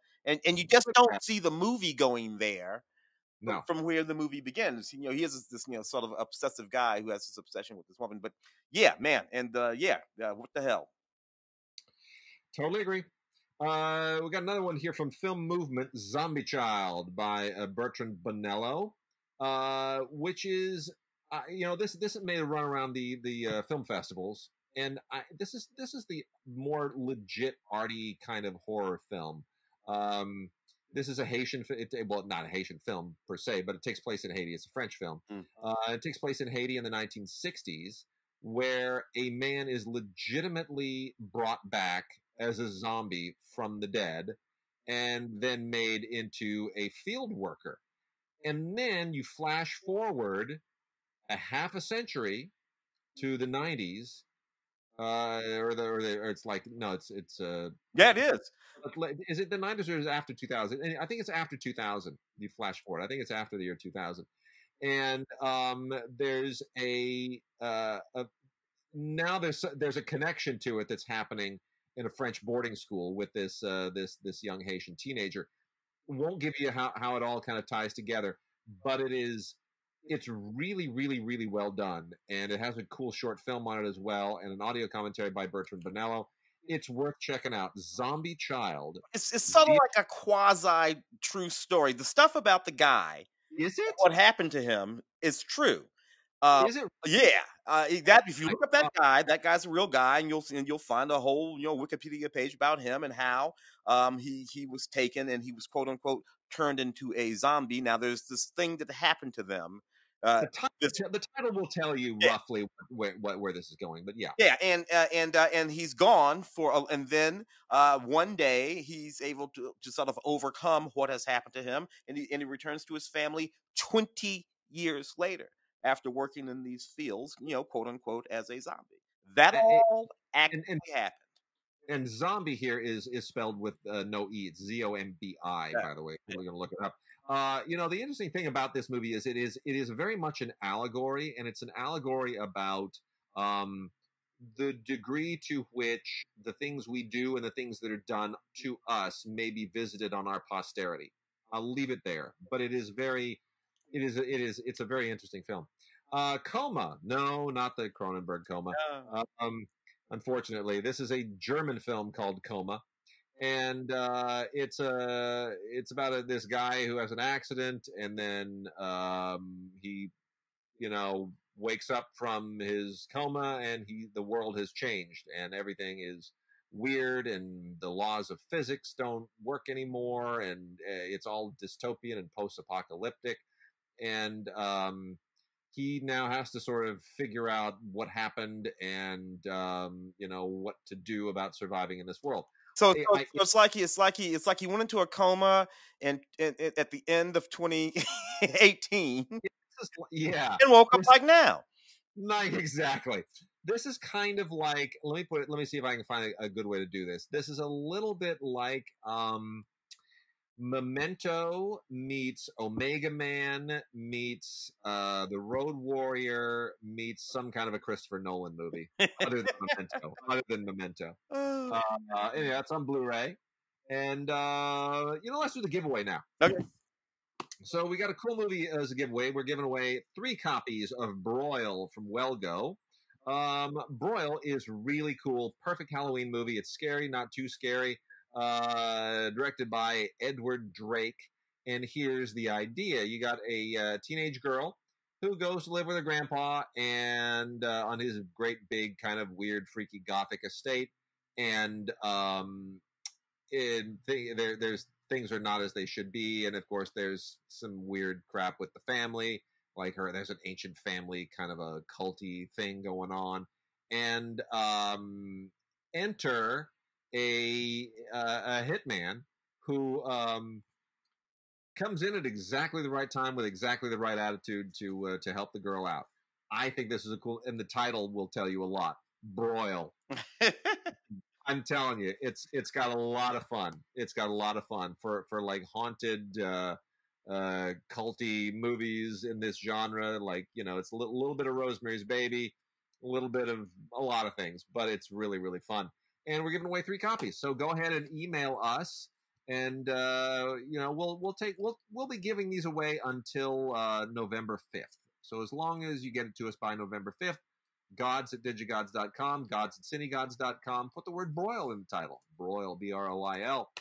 you just don't see the movie going there. No. From where the movie begins, he is this sort of obsessive guy who has this obsession with this woman. But yeah, man, and what the hell? Totally agree. We got another one here from Film Movement, Zombie Child by Bertrand Bonello, which is this made a run around the film festivals, and this is the more legit arty kind of horror film. This is a Haitian, not a Haitian film per se, but it takes place in Haiti. It's a French film. It takes place in Haiti in the 1960s, where a man is legitimately brought back as a zombie from the dead and then made into a field worker. And then you flash forward a half a century to the 90s, or it's like, no, it's yeah, it is. Is it the 90s or is it after 2000? I think it's after 2000. You flash forward. I think it's after the year 2000. And there's now there's a connection to it that's happening in a French boarding school with this young Haitian teenager. Won't give you how it all kind of ties together, but it's really, really, really well done, and it has a cool short film on it as well, and an audio commentary by Bertrand Bonello. It's worth checking out. Zombie Child. It's sort of like a quasi true story. The stuff about the guy, is it? What happened to him is true. Is it? Yeah. If you look up that guy's a real guy, and you'll find a whole Wikipedia page about him and how he was taken and he was quote unquote turned into a zombie. Now there's this thing that happened to them. The title will tell you roughly where this is going, but and he's gone and then one day he's able to sort of overcome what has happened to him, and he returns to his family 20 years later after working in these fields, quote unquote, as a zombie. That all actually happened. And zombie here is spelled with no E. It's Zombi, by the way. We're going to look it up. The interesting thing about this movie is it is very much an allegory, and it's an allegory about the degree to which the things we do and the things that are done to us may be visited on our posterity. I'll leave it there, but it's a very interesting film. Coma, no, not the Cronenberg Coma. Unfortunately, this is a German film called Coma. And it's about this guy who has an accident, and then he wakes up from his coma, and the world has changed, and everything is weird, and the laws of physics don't work anymore, and it's all dystopian and post-apocalyptic, and he now has to sort of figure out what happened and what to do about surviving in this world. So it's like he went into a coma and at the end of 2018, yeah, and woke up like now. Like exactly. This is kind of like, let me see if I can find a good way to do this. This is a little bit like Memento meets Omega Man meets The Road Warrior meets some kind of a Christopher Nolan movie other than Memento. Anyway, that's on Blu-ray. And let's do the giveaway now. Okay. So we got a cool movie as a giveaway. We're giving away 3 copies of Broil from Wellgo. Broil is really cool. Perfect Halloween movie. It's scary, not too scary. Directed by Edward Drake. And here's the idea. You got a teenage girl who goes to live with her grandpa and on his great big kind of weird, freaky gothic estate. And there's things are not as they should be. And of course, there's some weird crap with the family. Like there's an ancient family kind of a culty thing going on. And enter a hitman who comes in at exactly the right time with exactly the right attitude to help the girl out. I think this is a cool, and the title will tell you a lot. Broil. I'm telling you, it's got a lot of fun. It's got a lot of fun for like haunted, culty movies in this genre. Like, it's a little bit of Rosemary's Baby, a little bit of a lot of things, but it's really, really fun. And we're giving away 3 copies. So go ahead and email us, and we'll be giving these away until November 5th. So as long as you get it to us by November 5th, gods@digigods.com, gods@cinegods.com. Put the word broil in the title. Broil, B-R-O-I-L.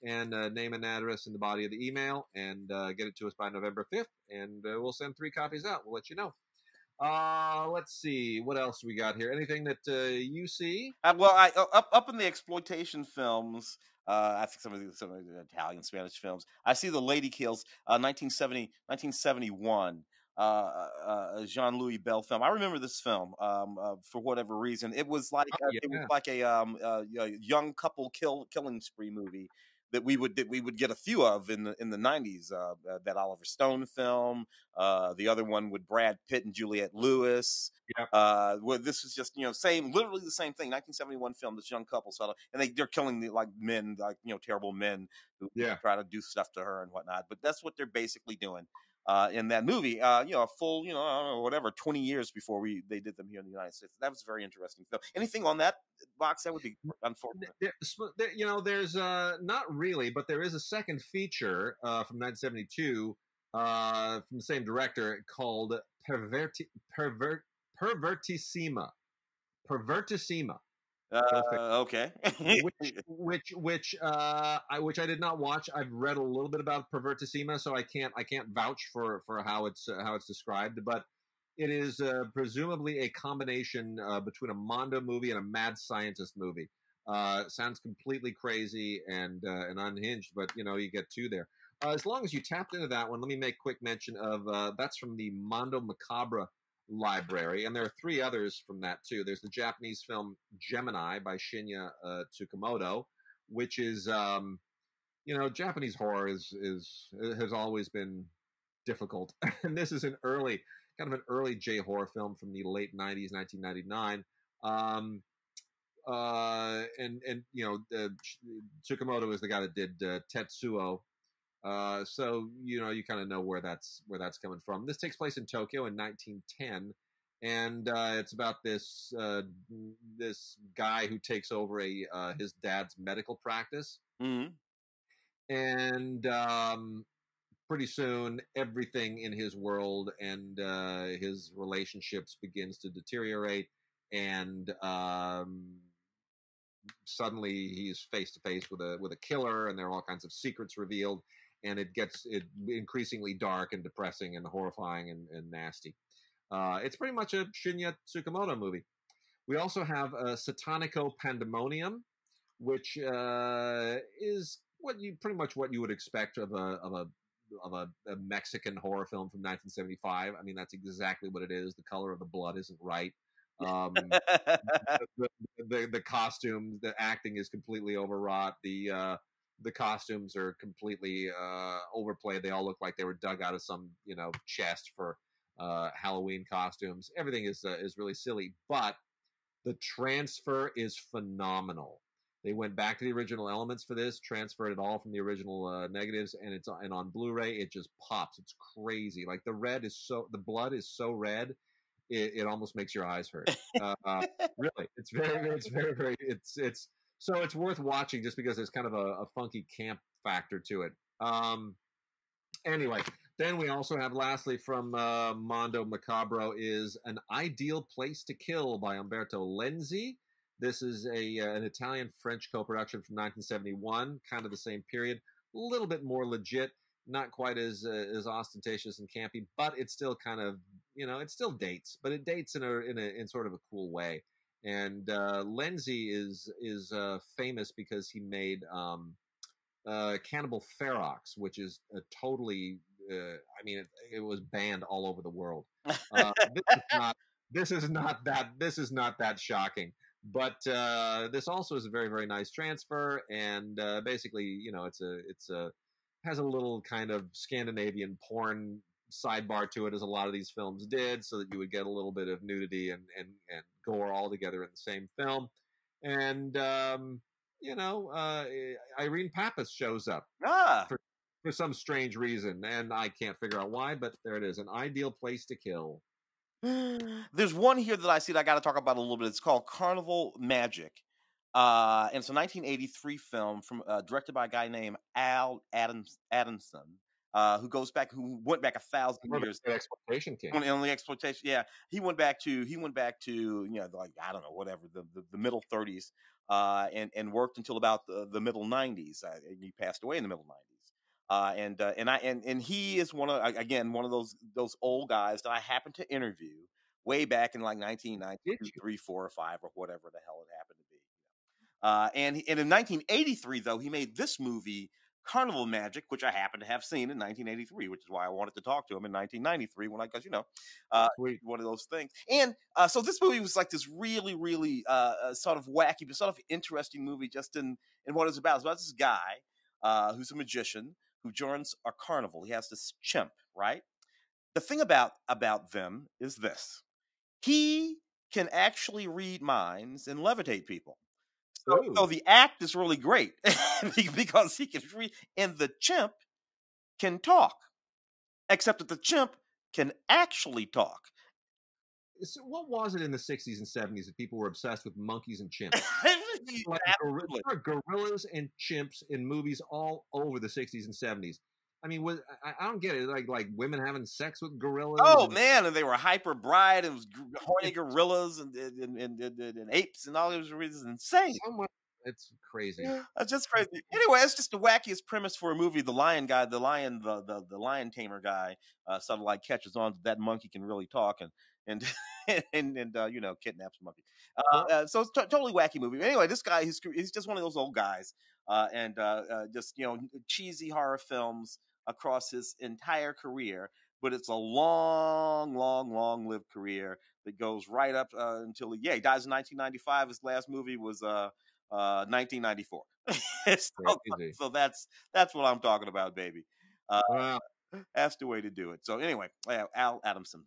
And name and address in the body of the email, and get it to us by November 5th, and we'll send 3 copies out. We'll let you know. Let's see. What else we got here? Anything that you see? Well, I up in the exploitation films, I think some of the Italian, Spanish films, I see The Lady Kills, 1971. Jean-Louis Bell film. I remember this film for whatever reason. It was like a young couple killing spree movie that we would get a few of in the 90s. That Oliver Stone film, the other one with Brad Pitt and Juliette Lewis. Yep. Where this was just literally the same thing. 1971 film. This young couple, so and they're killing men, terrible men who try to do stuff to her and whatnot. But that's what they're basically doing. In that movie, a full, I don't know, whatever, 20 years before they did them here in the United States. That was very interesting. So anything on that box, that would be unfortunate. There's not really, but there is a second feature from 1972 from the same director called Pervertissima. Okay. which I did not watch. I've read a little bit about Pervertissima, so I can't vouch for how it's described, but it is presumably a combination between a Mondo movie and a mad scientist movie. Sounds completely crazy and unhinged, but you get 2 there. As long as you tapped into that one, let me make quick mention of that's from the Mondo Macabre library, and there are 3 others from that too. There's the Japanese film Gemini by Shinya Tsukamoto, which is Japanese horror has always been difficult, and this is an early J horror film from the late 90s, 1999. Tsukamoto is the guy that did Tetsuo. So you kind of know where that's coming from. This takes place in Tokyo in 1910, and it's about this guy who takes over his dad's medical practice, and pretty soon everything in his world and his relationships begins to deteriorate, and suddenly he's face to face with a killer, and there are all kinds of secrets revealed. And it gets increasingly dark and depressing and horrifying and nasty. It's pretty much a Shinya Tsukamoto movie. We also have Satanico Pandemonium, which is pretty much what you would expect of a Mexican horror film from 1975. I mean, that's exactly what it is. The color of the blood isn't right. The costume, the acting is completely overwrought. The costumes are completely overplayed. They all look like they were dug out of some chest for Halloween costumes. Everything is really silly, but the transfer is phenomenal. They went back to the original elements for this, transferred it all from the original negatives, and on Blu-ray it just pops. It's crazy. Like the blood is so red, it almost makes your eyes hurt. Really, it's very so it's worth watching just because there's kind of a funky camp factor to it. Anyway, then we also have, lastly, from Mondo Macabro, is An Ideal Place to Kill by Umberto Lenzi. This is an Italian-French co-production from 1971, kind of the same period, a little bit more legit, not quite as ostentatious and campy, but it's still kind of, it still dates, but it dates in sort of a cool way. And Lenzi is famous because he made Cannibal Ferox, which is a totally, it was banned all over the world. This is not that shocking. But this also is a very, very nice transfer, and basically, it's has a little kind of Scandinavian porn sidebar to it, as a lot of these films did, so that you would get a little bit of nudity and gore all together in the same film. And Irene Pappas shows up for some strange reason, and I can't figure out why, but there it is, An Ideal Place to Kill. There's one here that I see that I got to talk about a little bit. It's called Carnival Magic. And it's a 1983 film directed by a guy named Adamson, who went back 1,000 years. Exploitation king. On the exploitation, yeah. He went back to like, I don't know, whatever, the middle 30s, and worked until about the middle 90s. He passed away in the middle 90s. And he is one of those old guys that I happened to interview way back in like 1992, 3, 4, or 5, or whatever the hell it happened to be. And in 1983, though, he made this movie, Carnival Magic, which I happen to have seen in 1983, which is why I wanted to talk to him in 1993 because one of those things. And so this movie was like this really, really sort of wacky, but sort of interesting movie just in what it's about. It's about this guy who's a magician who joins a carnival. He has this chimp, right? The thing about them is this. He can actually read minds and levitate people. So the act is really great because he can read, and the chimp can talk, except that the chimp can actually talk. So what was it in the 60s and 70s that people were obsessed with monkeys and chimps? Like gorillas and chimps in movies all over the 60s and 70s. I mean, I don't get it. Like women having sex with gorillas. Oh man, and they were hyper bright. It was horny gorillas and apes and all those reasons. Insane. So much. It's crazy. That's just crazy. Anyway, it's just the wackiest premise for a movie. The lion guy, the lion tamer guy, sort of like catches on that monkey can really talk and kidnaps a monkey. So it's totally wacky movie. Anyway, this guy, he's just one of those old guys, and just cheesy horror films across his entire career. But it's a long, long, long-lived career that goes right up until he dies in 1995. His last movie was 1994. so that's what I'm talking about, baby. That's the way to do it. So anyway, Al Adamson.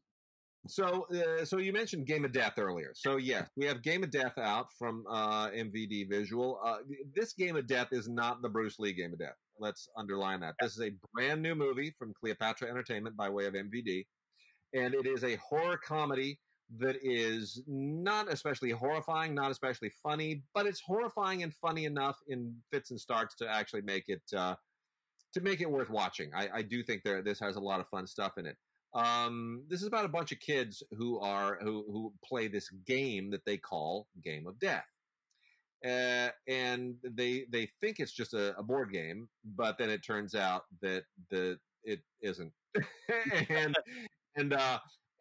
So you mentioned Game of Death earlier. So yes, we have Game of Death out from MVD Visual. This Game of Death is not the Bruce Lee Game of Death. Let's underline that. This is a brand new movie from Cleopatra Entertainment by way of MVD, and it is a horror comedy that is not especially horrifying, not especially funny, but it's horrifying and funny enough in fits and starts to actually make it worth watching. I do think this has a lot of fun stuff in it. This is about a bunch of kids who play this game that they call Game of Death. And they think it's just a board game, but then it turns out that it isn't. and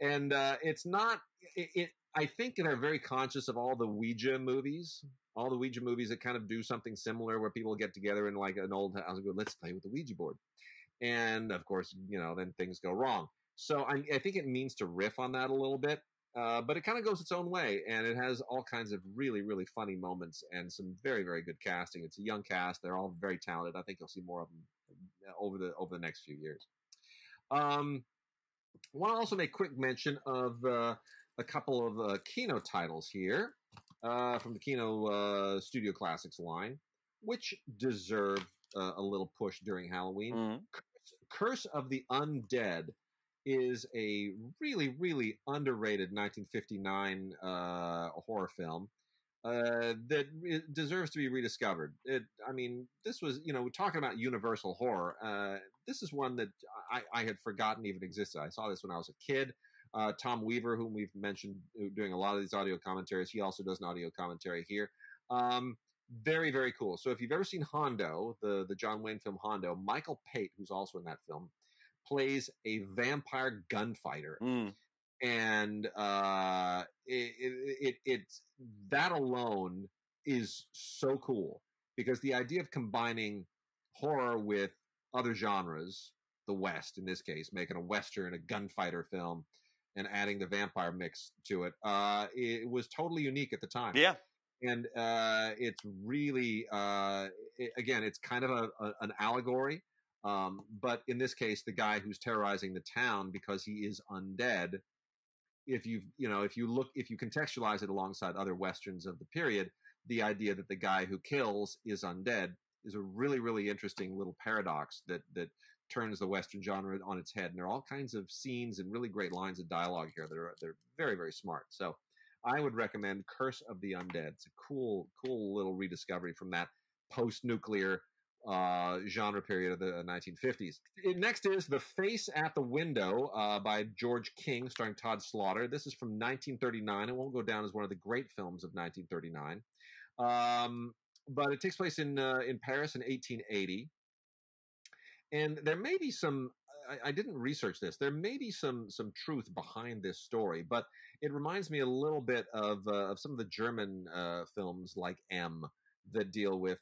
and it's not. I think they're very conscious of all the Ouija movies. All the Ouija movies that kind of do something similar, where people get together in like an old house and go, "Let's play with the Ouija board," and of course, then things go wrong. So I think it means to riff on that a little bit, but it kind of goes its own way, and it has all kinds of really, really funny moments and some very, very good casting. It's a young cast; they're all very talented. I think you'll see more of them over the next few years. I want to also make quick mention of a couple of Kino titles here from the Kino Studio Classics line, which deserve a little push during Halloween. Mm-hmm. Curse of the Undead is a really, really underrated 1959 horror film that deserves to be rediscovered. This was, we're talking about universal horror. This is one that I had forgotten even existed. I saw this when I was a kid. Tom Weaver, whom we've mentioned doing a lot of these audio commentaries, he also does an audio commentary here. Very, very cool. So if you've ever seen Hondo, the John Wayne film Hondo, Michael Pate, who's also in that film, plays a vampire gunfighter. And it's that alone is so cool, because the idea of combining horror with other genres, the West in this case, making a Western, a gunfighter film, and adding the vampire mix to it, it was totally unique at the time. Yeah. And it's really, again, it's kind of an allegory. But in this case, the guy who's terrorizing the town because he is undead, if you contextualize it alongside other Westerns of the period, the idea that the guy who kills is undead is a really, really interesting little paradox that turns the Western genre on its head. And there are all kinds of scenes and really great lines of dialogue here that they're very, very smart. So I would recommend Curse of the Undead. It's a cool little rediscovery from that post-nuclear genre period of the 1950s. Next is The Face at the Window by George King, starring Todd Slaughter. This is from 1939. It won't go down as one of the great films of 1939, but it takes place in Paris in 1880. And there may be some. I didn't research this. There may be some truth behind this story, but it reminds me a little bit of some of the German films like M, that deal with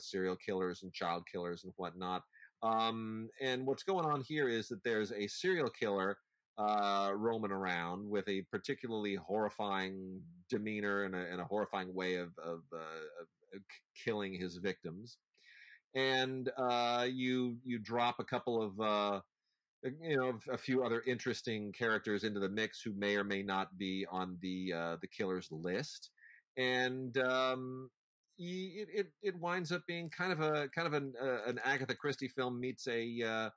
serial killers and child killers and whatnot. And what's going on here is that there's a serial killer roaming around with a particularly horrifying demeanor and a horrifying way of killing his victims. And you drop a couple of a few other interesting characters into the mix who may or may not be on the killer's list, and it winds up being kind of an Agatha Christie film meets a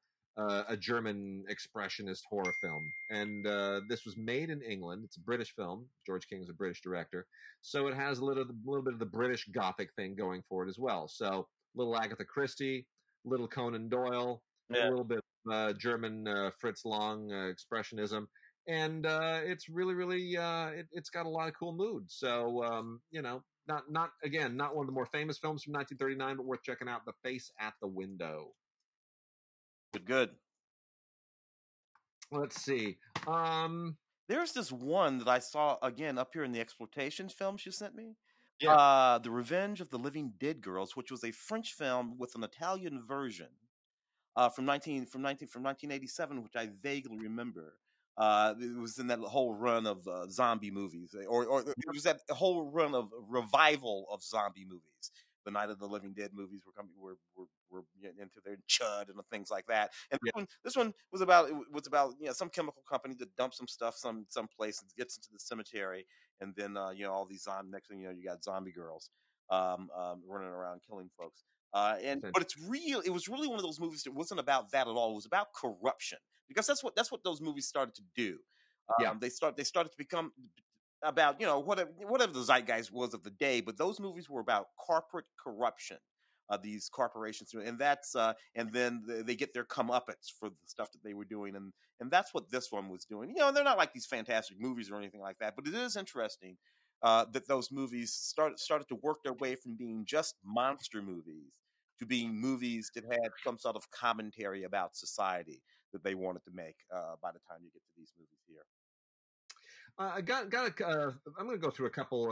German expressionist horror film. And this was made in England. It's a British film. George King is a British director, so it has a little bit of the British Gothic thing going for it as well. So little Agatha Christie, little Conan Doyle, a little bit of German Fritz Lang expressionism. And it's really, really, it's got a lot of cool moods. So, not one of the more famous films from 1939, but worth checking out. The Face at the Window. Good. Let's see. There's this one that I saw again up here in the exploitation film she sent me. Yeah. The Revenge of the Living Dead Girls, which was a French film with an Italian version from 1987, which I vaguely remember. It was in that whole run of zombie movies, or it was that whole run of revival of zombie movies. The Night of the Living Dead movies were getting into their Chud and things like that. And this one was about some chemical company that dumps some stuff some place and gets into the cemetery, and then all these next thing you got zombie girls running around killing folks. But it was really one of those movies that wasn't about that at all. It was about corruption, because that's what those movies started to do. They started to become about whatever the zeitgeist was of the day, but those movies were about corporate corruption. These corporations, and that's and then they get their comeuppance for the stuff that they were doing, and that's what this one was doing. They're not like these fantastic movies or anything like that, but it is interesting that those movies started to work their way from being just monster movies to being movies that had some sort of commentary about society that they wanted to make by the time you get to these movies here. I got I'm going to go through a couple,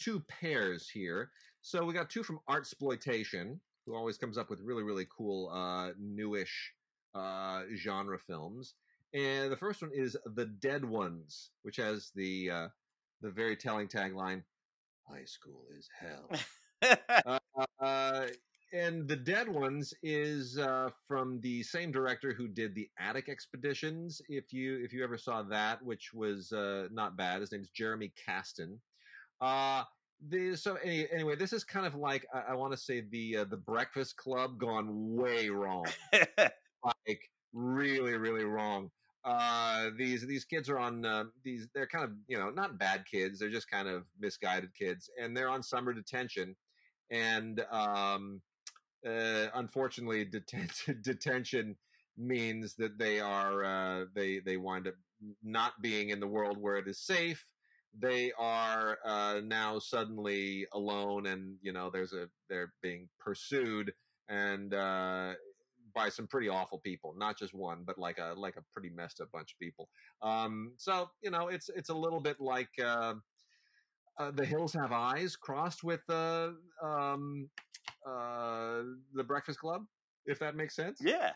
2 pairs here. So we got 2 from Artsploitation, who always comes up with really, really cool, newish genre films. And the first one is The Dead Ones, which has the very telling tagline, "High school is hell." And The Dead Ones is from the same director who did the Attic Expeditions. If you ever saw that, which was not bad. His name's Jeremy Caston. Anyway, this is kind of like I want to say the Breakfast Club gone way wrong, like really, really wrong. These kids are on they're kind of not bad kids, they're just kind of misguided kids, and they're on summer detention, and unfortunately detention means that they are they wind up not being in the world where it is safe. They are now suddenly alone, and they're being pursued and by some pretty awful people, not just one, but like a pretty messed up bunch of people. So it's a little bit like The Hills Have Eyes crossed with The Breakfast Club, if that makes sense. Yeah.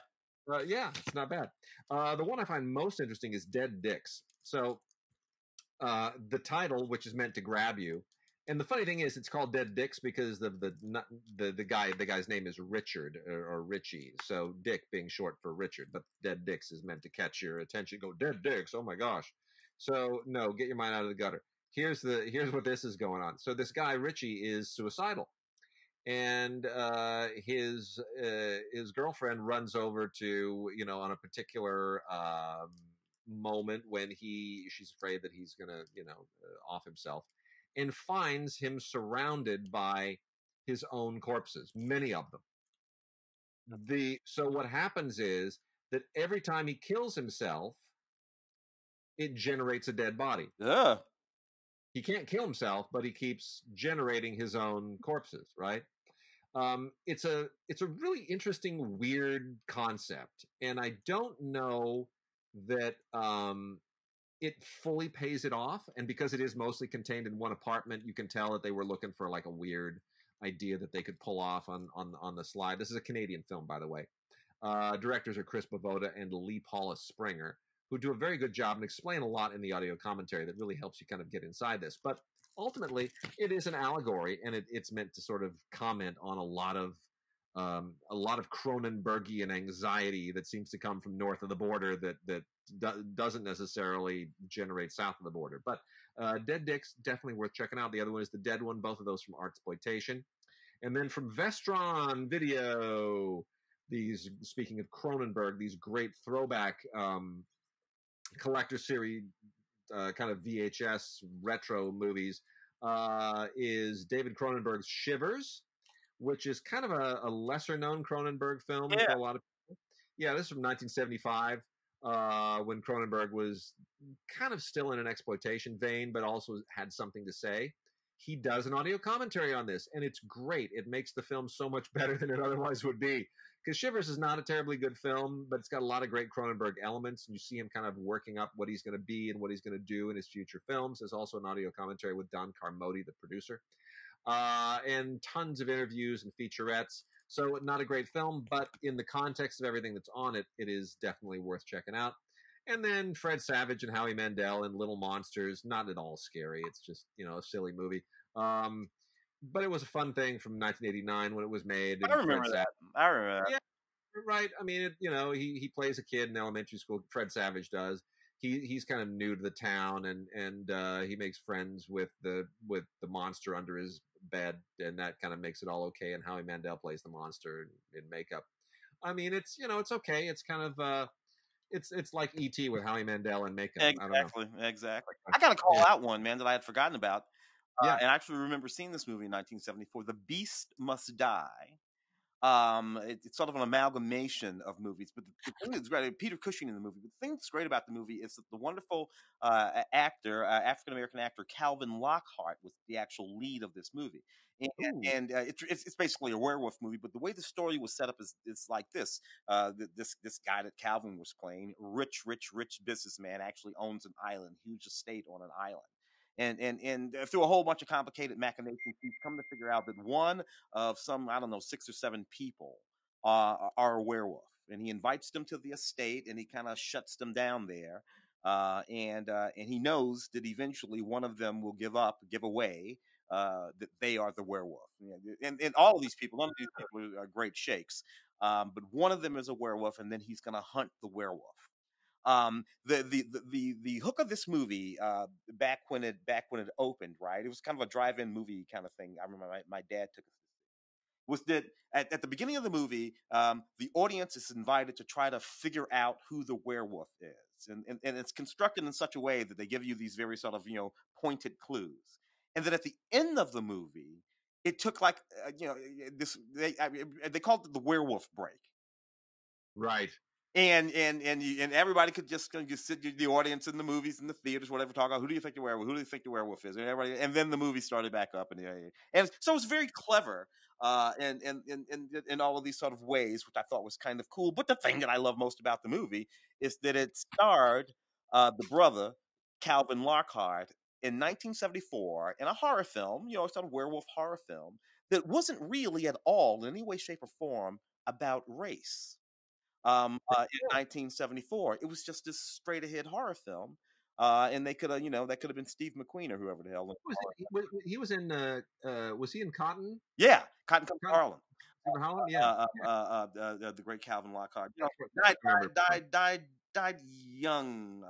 Yeah, it's not bad. The one I find most interesting is Dead Dicks. So the title, which is meant to grab you, and the funny thing is, it's called Dead Dicks because the guy's name is Richard or Richie. So Dick being short for Richard, but Dead Dicks is meant to catch your attention. Go, Dead Dicks, oh my gosh! So no, get your mind out of the gutter. Here's what this is going on. So this guy Richie is suicidal, and his girlfriend runs over to on a particular moment when she's afraid that he's gonna off himself, and finds him surrounded by his own corpses, many of them. So what happens is that every time he kills himself, it generates a dead body. He can't kill himself, but he keeps generating his own corpses, right? It's a really interesting, weird concept, and I don't know that it fully pays it off. And because it is mostly contained in one apartment, you can tell that they were looking for like a weird idea that they could pull off on the slide. This is a Canadian film, by the way. Directors are Chris Bavoda and Lee Paula Springer, who do a very good job and explain a lot in the audio commentary that really helps you kind of get inside this. But ultimately, it is an allegory, and it's meant to sort of comment on a lot of Cronenbergian anxiety that seems to come from north of the border that doesn't necessarily generate south of the border. But Dead Dicks, definitely worth checking out. The other one is The Dead One, both of those from Artsploitation. And then from Vestron Video, speaking of Cronenberg, these great throwback collector series kind of VHS retro movies is David Cronenberg's Shivers, which is kind of a lesser known Cronenberg film for a lot of people. Yeah, this is from 1975, when Cronenberg was kind of still in an exploitation vein, but also had something to say. He does an audio commentary on this, and it's great. It makes the film so much better than it otherwise would be. Because Shivers is not a terribly good film, but it's got a lot of great Cronenberg elements, and you see him kind of working up what he's going to be and what he's going to do in his future films. There's also an audio commentary with Don Carmody, the producer, and tons of interviews and featurettes. So not a great film, but in the context of everything that's on it, it is definitely worth checking out. And then Fred Savage and Howie Mandel and Little Monsters, not at all scary. It's just, a silly movie. But it was a fun thing from 1989 when it was made. I remember that. Yeah, right. I mean, he plays a kid in elementary school. Fred Savage does. He's kind of new to the town, and he makes friends with the monster under his bed, and that kind of makes it all okay. And Howie Mandel plays the monster in makeup. I mean, it's it's okay. It's kind of it's like E.T. with Howie Mandel and makeup. Exactly. I got to call out one, man, that I had forgotten about. And I actually remember seeing this movie in 1974, The Beast Must Die. It's sort of an amalgamation of movies. But the thing that's great, Peter Cushing in the movie. But the thing that's great about the movie is that the wonderful actor, African American actor Calvin Lockhart, was the actual lead of this movie. And it's basically a werewolf movie. But the way the story was set up is like this: this guy that Calvin was playing, rich businessman, actually owns an island, huge estate on an island. And through a whole bunch of complicated machinations, he's come to figure out that one of some, I don't know, 6 or 7 people are a werewolf. And he invites them to the estate, and he kind of shuts them down there. And he knows that eventually one of them will give away that they are the werewolf. And all of these people, none of these people are great shakes. But one of them is a werewolf, and then he's going to hunt the werewolf. The hook of this movie, back when it opened, right? It was kind of a drive-in movie kind of thing. I remember my dad took us to see. Was that at the beginning of the movie, the audience is invited to try to figure out who the werewolf is, and it's constructed in such a way that they give you these very sort of pointed clues, and then at the end of the movie, it took like this they called it the werewolf break. Right. And everybody could just sit in the audience in the movies, in the theaters, whatever, talk about who do you think the werewolf? Who do you think the werewolf is? And then the movie started back up, and so it was very clever, and in all of these sort of ways, which I thought was kind of cool. But the thing that I love most about the movie is that it starred the brother Calvin Lockhart in 1974 in a horror film, sort of werewolf horror film that wasn't really at all in any way, shape, or form about race. In 1974, it was just this straight ahead horror film, and they could have, that could have been Steve McQueen or whoever the hell. He was in. Was he in Cotton? Yeah, Cotton Comes to Harlem. Harlem, yeah. The great Calvin Lockhart. Died young.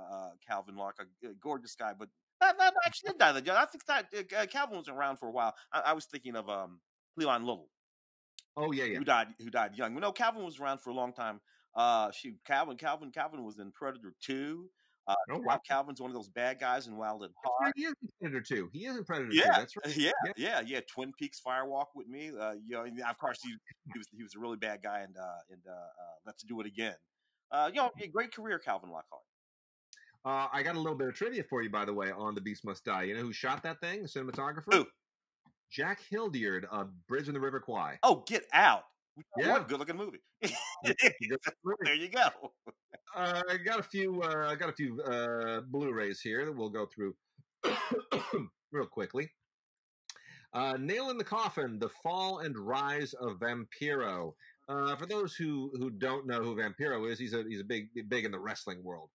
Calvin Lockhart, gorgeous guy, but that actually did die that young. I think that Calvin was around for a while. I was thinking of Cleon Little. Oh yeah. Who died young. No, Calvin was around for a long time. Calvin was in Predator 2. Wow. Calvin's one of those bad guys in Wild at Heart. He is in Predator 2. He is in Predator 2. That's right. Yeah. Twin Peaks Firewalk with Me. Of course he was a really bad guy, and Let's Do It Again. Great career, Calvin Lockhart. I got a little bit of trivia for you, by the way, on The Beast Must Die. You know who shot that thing? The cinematographer? Who? Jack Hildyard of Bridge on the River Kwai. Oh, get out! Yeah, what a good-looking movie. There you go. I got a few Blu-rays here that we'll go through real quickly. Nail in the Coffin: The Fall and Rise of Vampiro. For those who don't know who Vampiro is, he's big in the wrestling world.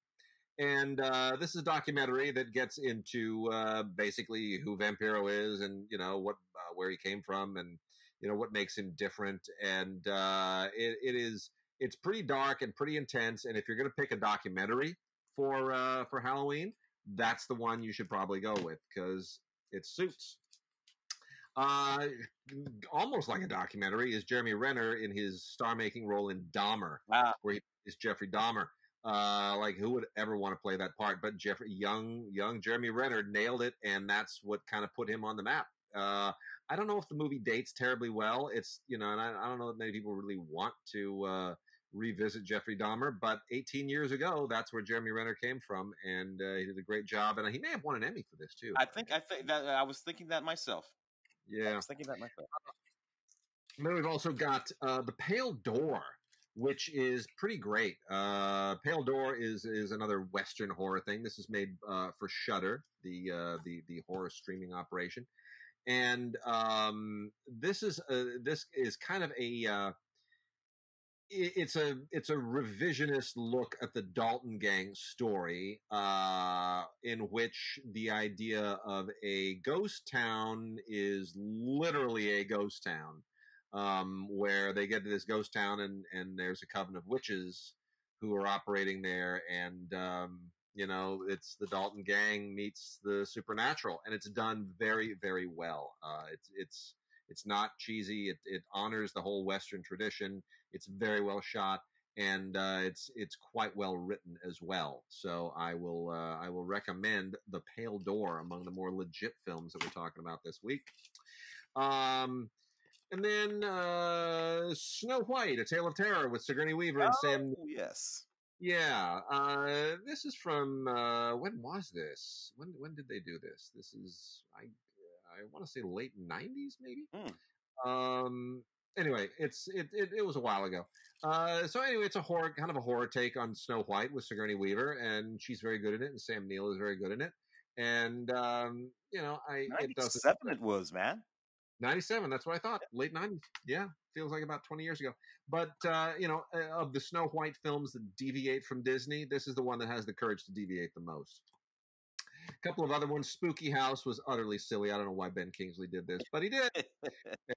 And this is a documentary that gets into basically who Vampiro is, and what where he came from, and what makes him different. And it's pretty dark and pretty intense. And if you're going to pick a documentary for Halloween, that's the one you should probably go with, because it suits. Almost like a documentary is Jeremy Renner in his star-making role in Dahmer, where he is Jeffrey Dahmer. Like, who would ever want to play that part? But young Jeremy Renner nailed it, and that's what kind of put him on the map. I don't know if the movie dates terribly well. It's and I don't know that many people really want to revisit Jeffrey Dahmer, but 18 years ago, that's where Jeremy Renner came from, and he did a great job, and he may have won an Emmy for this too. I think that I was thinking that myself. Yeah, I was thinking that myself. Then we've also got The Pale Door, which is pretty great. Pale Door is another Western horror thing. This is made for Shudder, the horror streaming operation, and this is kind of a it's a revisionist look at the Dalton Gang story, in which the idea of a ghost town is literally a ghost town. Where they get to this ghost town and there's a coven of witches who are operating there, and it's the Dalton Gang meets the supernatural, and it's done very, very well. It's not cheesy. It honors the whole Western tradition. It's very well shot, and it's quite well written as well. So I will recommend The Pale Door among the more legit films that we're talking about this week. And then Snow White, A Tale of Terror with Sigourney Weaver and Sam. Yes. Yeah. This is from when was this? When did they do this? This is I want to say late 90s maybe. Anyway, it was a while ago. So anyway, it's a horror take on Snow White with Sigourney Weaver, and she's very good in it, and Sam Neill is very good in it. And it doesn't. 97 it was, man. 97. That's what I thought. Late 90s. Yeah, feels like about 20 years ago. But of the Snow White films that deviate from Disney, this is the one that has the courage to deviate the most. A couple of other ones. Spooky House was utterly silly. I don't know why Ben Kingsley did this, but he did.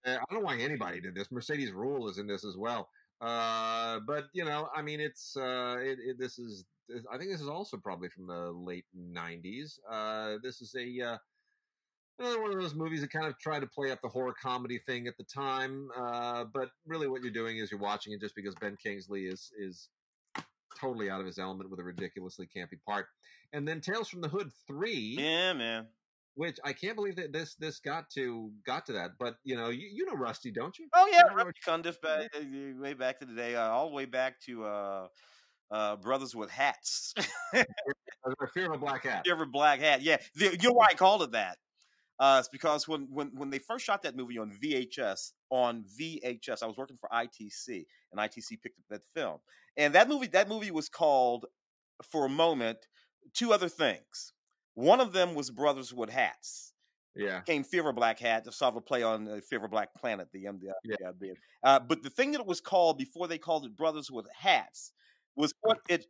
I don't know why anybody did this. Mercedes Ruehl is in this as well. But I mean, it's this is. I think this is also probably from the late 90s. This is another one of those movies that kind of tried to play up the horror comedy thing at the time. But really, what you're doing is you're watching it just because Ben Kingsley is totally out of his element with a ridiculously campy part. And then Tales from the Hood 3. Yeah, man. Which I can't believe that this got to that. But you know Rusty, don't you? Oh yeah, Rusty Cundiff, way back to the day, all the way back to Brothers with Hats. Fear of a Black Hat. Fear of a Black Hat. Yeah, you're why I called it that. It's because when they first shot that movie on VHS, I was working for ITC, and ITC picked up that film. And that movie was called, for a moment, two other things. One of them was Brothers with Hats. Yeah. Came Fear of a Black Hat, sort of a play on Fear of a Black Planet, the MDI. Yeah. But the thing that it was called before they called it Brothers with Hats was what it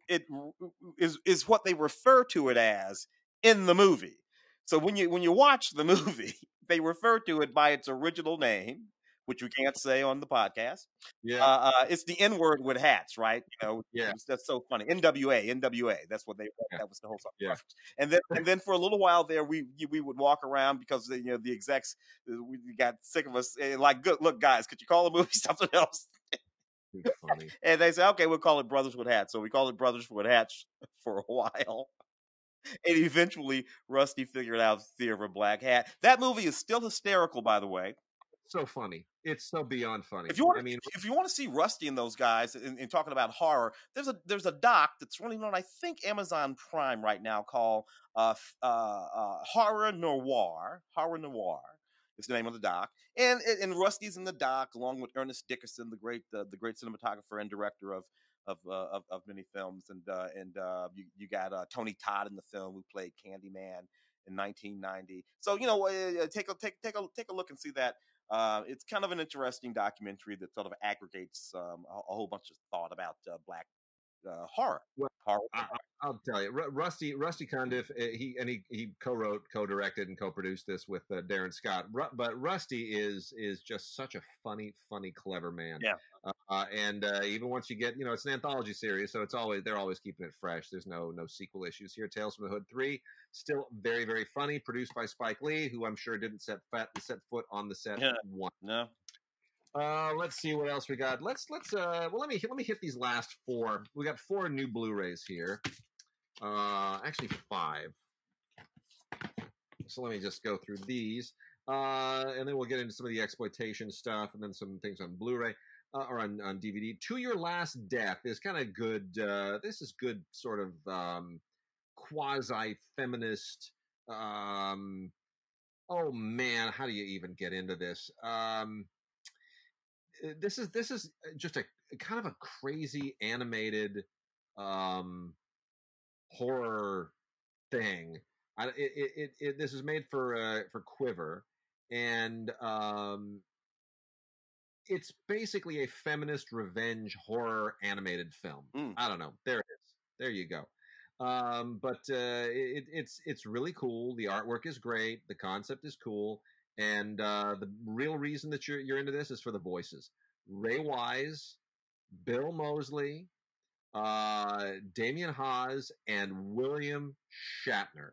is what they refer to it as in the movie. So when you watch the movie, they refer to it by its original name, which we can't say on the podcast. Yeah. It's the N-word with hats, right? Yeah. That's so funny. NWA. That's what that was the whole song. Yeah. And then for a little while there, we would walk around because the execs we got sick of us. Like, good look, guys, could you call the movie something else? Funny. And they say, okay, we'll call it Brothers with Hats. So we called it Brothers with Hats for a while. And eventually, Rusty figured out Fear of a Black Hat. That movie is still hysterical, by the way. So funny. It's so beyond funny. If you want to see Rusty and those guys in talking about horror, there's a doc that's running on, I think, Amazon Prime right now called Horror Noir. Horror Noir is the name of the doc, and Rusty's in the doc along with Ernest Dickerson, the great cinematographer and director of many films, and you got Tony Todd in the film, who played Candyman in 1990. So take a look and see that. It's kind of an interesting documentary that sort of aggregates a whole bunch of thought about black horror. Well, horror. I'll tell you, Rusty Cundiff, he co-wrote, co-directed, and co-produced this with Darren Scott. But Rusty is just such a funny, clever man. Yeah. And even once you get, it's an anthology series, so they're always keeping it fresh. There's no sequel issues here. Tales from the Hood 3, still very, very funny. Produced by Spike Lee, who I'm sure didn't set foot on the set once. No. Let's see what else we got. Let me hit these last 4. We got 4 new Blu-rays here. Actually 5. So let me just go through these. And then we'll get into some of the exploitation stuff, and then some things on Blu-ray or on DVD. To Your Last Death is kind of good. This is good sort of quasi-feminist. Oh man, how do you even get into this? This is just a kind of a crazy animated horror thing. This is made for Quiver, and it's basically a feminist revenge horror animated film. I don't know. There it is. There you go. But it's really cool. The artwork is great. The concept is cool. And the real reason that you're into this is for the voices. Ray Wise, Bill Moseley, Damian Haas, and William Shatner.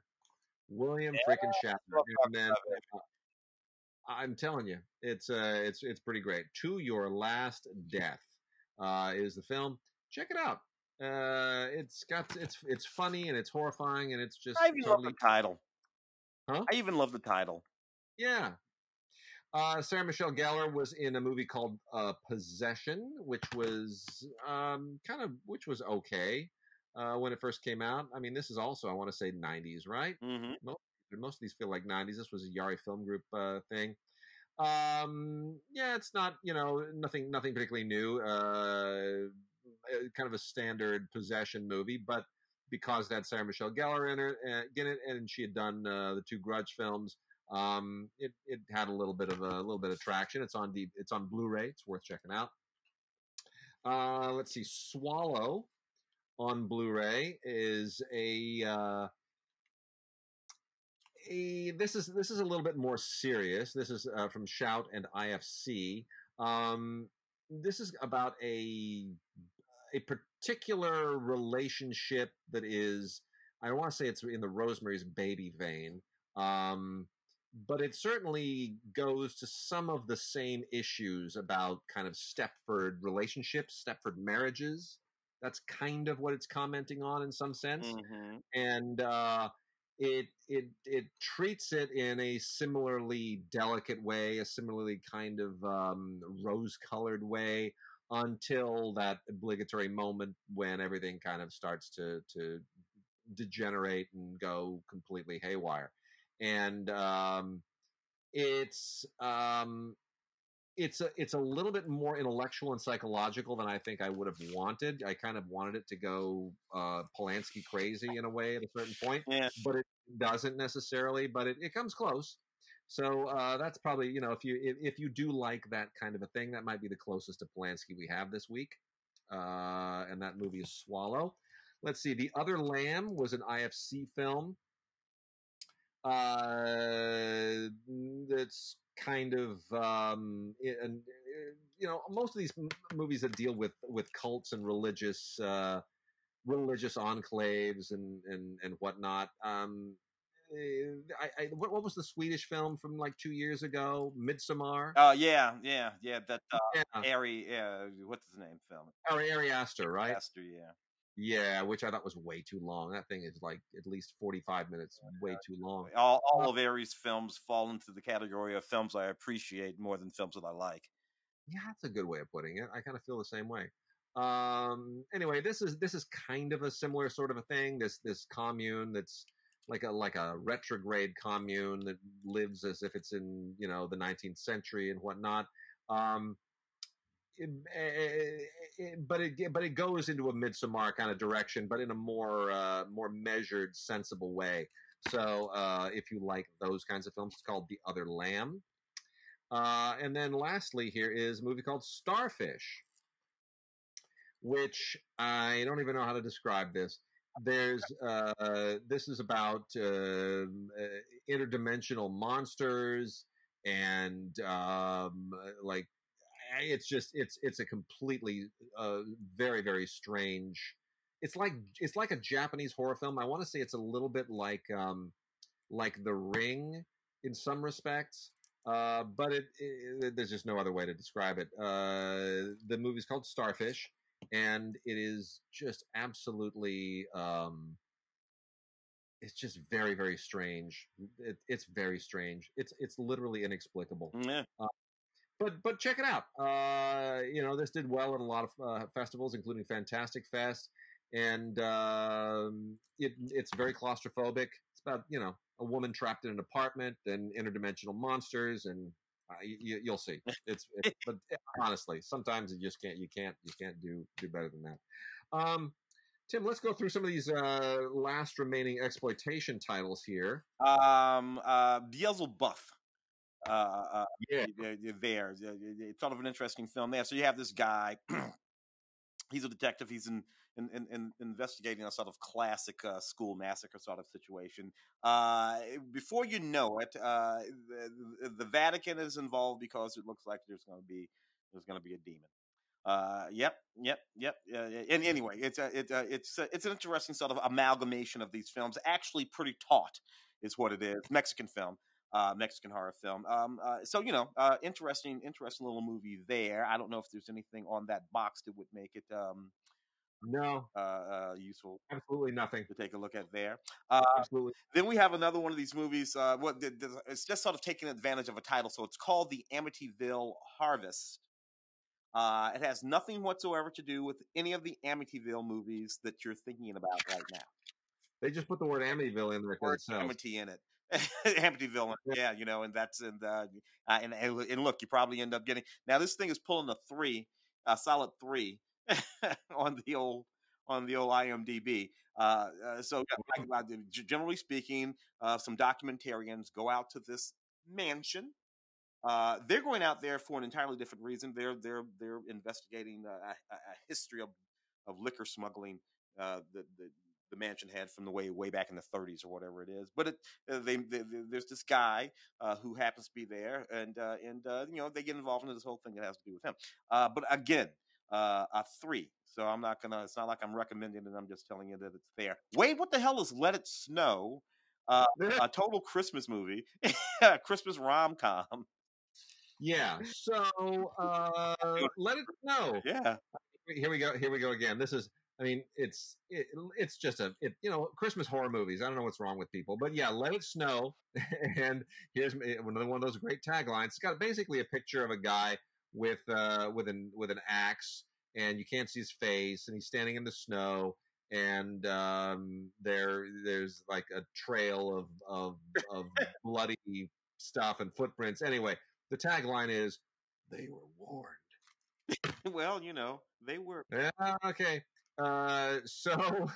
William freaking Shatner. And then, I'm telling you, it's pretty great. To Your Last Death is the film. Check it out. It's funny and it's horrifying and it's just. I even love the title. Huh? I even love the title. Yeah. Sarah Michelle Gellar was in a movie called Possession, which was which was okay when it first came out. I mean, this is also, I want to say, 90s, right? Mm-hmm. Most of these feel like 90s. This was a Yari Film Group thing. Yeah, it's not, nothing particularly new. Kind of a standard possession movie, but because that Sarah Michelle Gellar in it, and she had done the two Grudge films, it had a little bit of traction. It's on Blu-ray. It's worth checking out. Let's see, Swallow on Blu-ray is this is a little bit more serious. This is from Shout and IFC. This is about a particular relationship that is, I don't want to say it's in the Rosemary's Baby vein, but it certainly goes to some of the same issues about kind of Stepford relationships, Stepford marriages. That's kind of what it's commenting on in some sense. Mm-hmm. And it treats it in a similarly delicate way, a similarly kind of rose-colored way, until that obligatory moment when everything kind of starts to degenerate and go completely haywire. And it's a little bit more intellectual and psychological than I think I would have wanted. I kind of wanted it to go Polanski crazy in a way at a certain point, Yeah. but it doesn't necessarily. But it comes close. So that's probably, if you do like that kind of a thing, that might be the closest to Polanski we have this week. And that movie is Swallow. Let's see. The Other Lamb was an IFC film. That's kind of most of these movies that deal with cults and religious enclaves and whatnot. What was the Swedish film from like 2 years ago? Midsommar. Yeah. That Ari, what's his name? Film. Ari Aster, right? Aster, yeah. Yeah, which I thought was way too long. That thing is like at least 45 minutes, way too long. All of Ari's films fall into the category of films I appreciate more than films that I like. Yeah, that's a good way of putting it. I kind of feel the same way. Anyway, this is kind of a similar sort of a thing. This commune that's like a retrograde commune that lives as if it's in the 19th century and whatnot. But it goes into a Midsommar kind of direction, but in a more measured, sensible way. So if you like those kinds of films, it's called The Other Lamb. And then lastly, here is a movie called Starfish, which I don't even know how to describe this. This is about interdimensional monsters and like it's a completely very, very strange. It's like a Japanese horror film. I want to say it's a little bit like The Ring in some respects. But there's just no other way to describe it. The movie's called Starfish, and it is just absolutely, it's just very, very strange. It's very strange. It's literally inexplicable. Yeah. But check it out. This did well in a lot of festivals, including Fantastic Fest, and it's very claustrophobic. It's about a woman trapped in an apartment and interdimensional monsters, and you'll see. But honestly, sometimes you can't do better than that. Tim, let's go through some of these last remaining exploitation titles here. Belzebuth. Yeah. There. It's sort of an interesting film there. So you have this guy. He's a detective. He's investigating a sort of classic school massacre sort of situation. Before you know it, the Vatican is involved because it looks like there's going to be a demon. Yep. And anyway, it's an interesting sort of amalgamation of these films. Actually, pretty taut is what it is. Mexican film. Mexican horror film. Interesting little movie there. I don't know if there's anything on that box that would make it No, useful absolutely nothing. to take a look at there. Absolutely. Then we have another one of these movies. It's just sort of taking advantage of a title, so it's called The Amityville Harvest. It has nothing whatsoever to do with any of the Amityville movies that you're thinking about right now. They just put the word Amityville in there because Word it sells. Amity in it. Amityville, yeah, and look, you probably end up getting. Now this thing is pulling a solid 3 on the old IMDb. So generally speaking, some documentarians go out to this mansion. They're going out there for an entirely different reason. They're investigating a history of liquor smuggling. The mansion had from the way back in the 30s or whatever it is. But there's this guy who happens to be there, and they get involved in this whole thing that has to do with him. But again, a 3. So I'm not gonna. It's not like I'm recommending it. I'm just telling you that it's there. Wait, what the hell is Let It Snow? A total Christmas movie, Christmas rom-com. Yeah. So Let It Snow. Yeah. Here we go again. This is. I mean, it's just Christmas horror movies. I don't know what's wrong with people, but yeah, Let It Snow. And here's one of those great taglines. It's got basically a picture of a guy with an axe, and you can't see his face, and he's standing in the snow, and there's like a trail of bloody stuff and footprints. Anyway, the tagline is, "They were warned." Well, they were. Yeah. Okay. So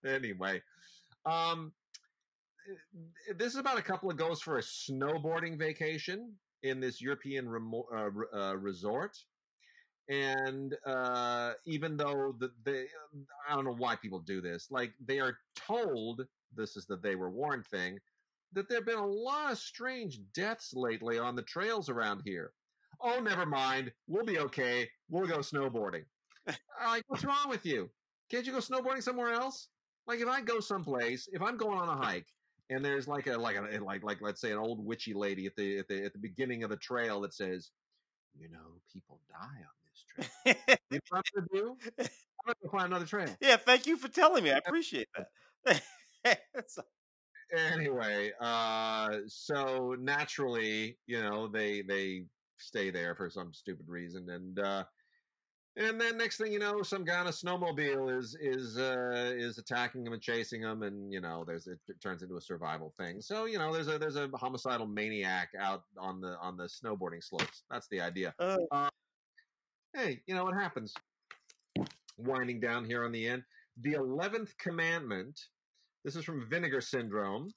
anyway, this is about a couple that goes for a snowboarding vacation in this European resort. And even though I don't know why people do this, like they are told, this is the "they were warned" thing, that there have been a lot of strange deaths lately on the trails around here. Oh, never mind. We'll be okay. We'll go snowboarding. Like, what's wrong with you? Can't you go snowboarding somewhere else? Like, if I go someplace, if I'm going on a hike, and there's like let's say an old witchy lady at the beginning of the trail that says, people die on this trail. You know what I'm gonna do? I'm gonna go find another trail. Yeah, thank you for telling me. I appreciate that. Anyway, so naturally, they stay there for some stupid reason, and then next thing you know, some guy on a snowmobile is attacking them and chasing them, and it turns into a survival thing. So there's a homicidal maniac out on the snowboarding slopes. That's the idea. Hey, what happens? Winding down here on the end, the 11th Commandment. This is from Vinegar Syndrome.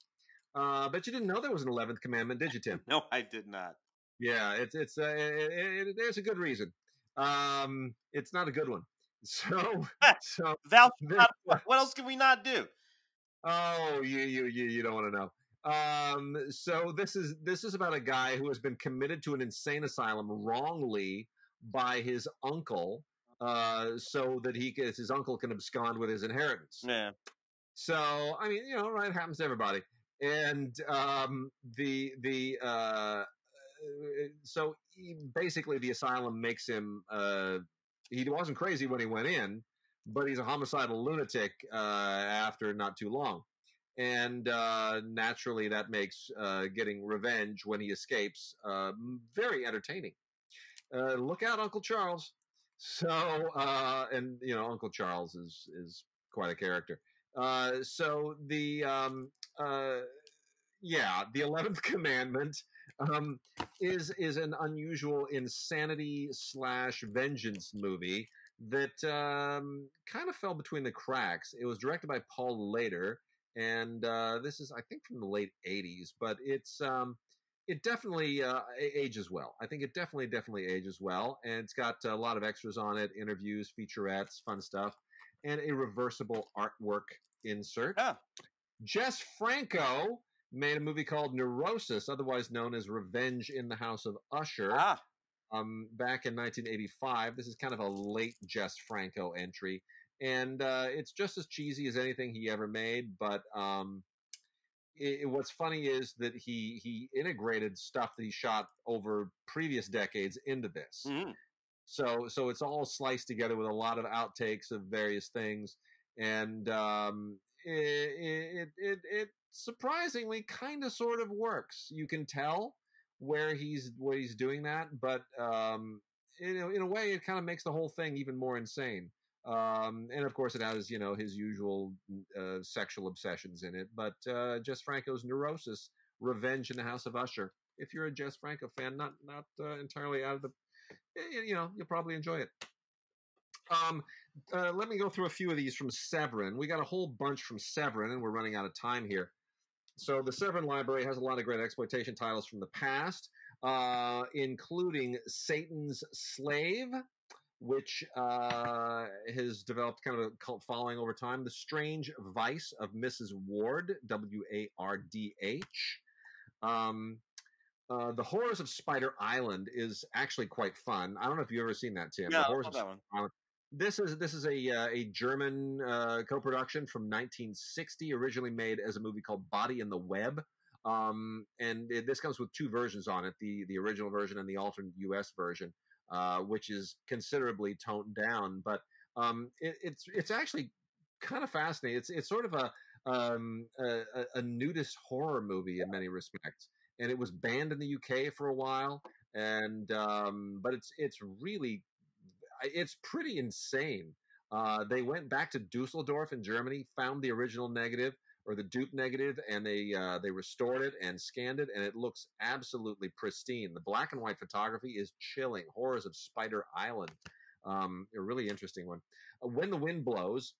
But you didn't know there was an 11th Commandment, did you, Tim? No, I did not. Yeah, there's a good reason. It's not a good one. So what else can we not do? Oh, you don't want to know. So this is about a guy who has been committed to an insane asylum wrongly by his uncle, so that his uncle can abscond with his inheritance. Yeah. So I mean, right, it happens to everybody. And so basically the asylum makes him. He wasn't crazy when he went in, but he's a homicidal lunatic after not too long. And naturally that makes getting revenge when he escapes very entertaining. Look out, Uncle Charles. So, and Uncle Charles is quite a character. So the 11th Commandment is an unusual insanity / vengeance movie that kind of fell between the cracks. It was directed by Paul Lader, and this is, I think, from the late 80s, but it definitely ages well. I think it definitely ages well, and it's got a lot of extras on it, interviews, featurettes, fun stuff, and a reversible artwork insert. Yeah. Jess Franco made a movie called Neurosis, otherwise known as Revenge in the House of Usher, back in 1985. This is kind of a late Jess Franco entry, and it's just as cheesy as anything he ever made, but what's funny is that he integrated stuff that he shot over previous decades into this. Mm-hmm. So it's all sliced together with a lot of outtakes of various things, and it surprisingly kind of sort of works. You can tell where he's doing that, but in a way, it kind of makes the whole thing even more insane. And of course, it has his usual sexual obsessions in it, but Jess Franco's Neurosis, Revenge in the House of Usher. If you're a Jess Franco fan, not entirely out of the, you'll probably enjoy it. Let me go through a few of these from Severin. We got a whole bunch from Severin, and we're running out of time here. So the Severin library has a lot of great exploitation titles from the past, including Satan's Slave, which has developed kind of a cult following over time. The Strange Vice of Mrs. Ward, Wardh. The Horrors of Spider Island is actually quite fun. I don't know if you've ever seen that, Tim. Yeah, The Horrors I of love that one. Island. This is a German co-production from 1960, originally made as a movie called Body in the Web. This comes with two versions on it: the original version and the alternate U.S. version, which is considerably toned down. But it's actually kind of fascinating. It's sort of a nudist horror movie in many respects, and it was banned in the UK for a while. And but it's pretty insane. They went back to Dusseldorf in Germany, found the original negative or the dupe negative, and they restored it and scanned it, and it looks absolutely pristine. The black and white photography is chilling. Horrors of Spider Island, a really interesting one. When the Wind Blows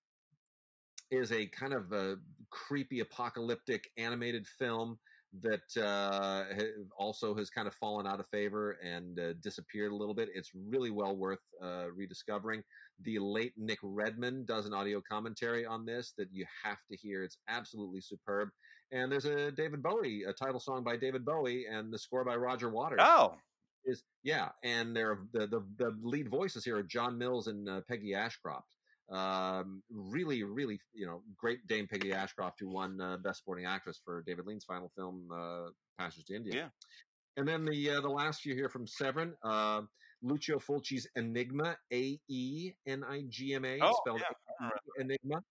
is a kind of a creepy apocalyptic animated film that also has kind of fallen out of favor and disappeared a little bit. It's really well worth rediscovering. The late Nick Redman does an audio commentary on this that you have to hear. It's absolutely superb. And there's a title song by David Bowie, and the score by Roger Waters. Oh, and the lead voices here are John Mills and Peggy Ashcroft. Really, really, great Dame Peggy Ashcroft, who won Best Supporting Actress for David Lean's final film, Passage to India. Yeah. And then the last few here from Severin, Lucio Fulci's Aenigma, Aenigma, spelled Enigma.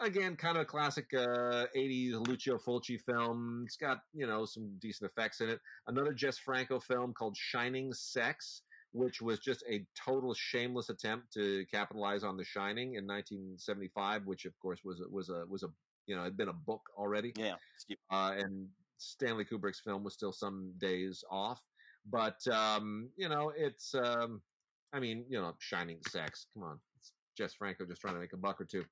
Again, kind of a classic 80s Lucio Fulci film. It's got, some decent effects in it. Another Jess Franco film called Shining Sex, which was just a total shameless attempt to capitalize on The Shining in 1975, which of course was had been a book already. Yeah. And Stanley Kubrick's film was still some days off, but it's Shining Sex. Come on, it's Jess Franco just trying to make a buck or two.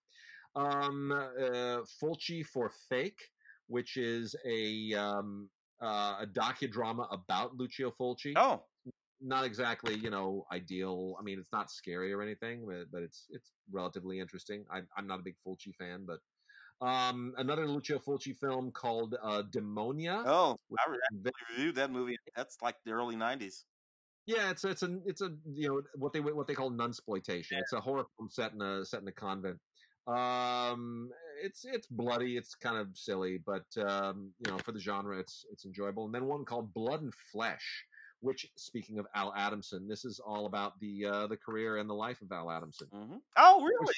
Fulci for Fake, which is a docudrama about Lucio Fulci. Oh. Not exactly, ideal. I mean, it's not scary or anything, but it's relatively interesting. I'm not a big Fulci fan, but another Lucio Fulci film called Demonia. Oh, I reviewed that movie. That's like the early 90s. Yeah, it's a what they call nunsploitation. Yeah. It's a horror film set in a convent. It's bloody, it's kind of silly, but for the genre, it's enjoyable. And then one called Blood and Flesh, which, speaking of Al Adamson, this is all about the career and the life of Al Adamson. Mm-hmm. Oh, really?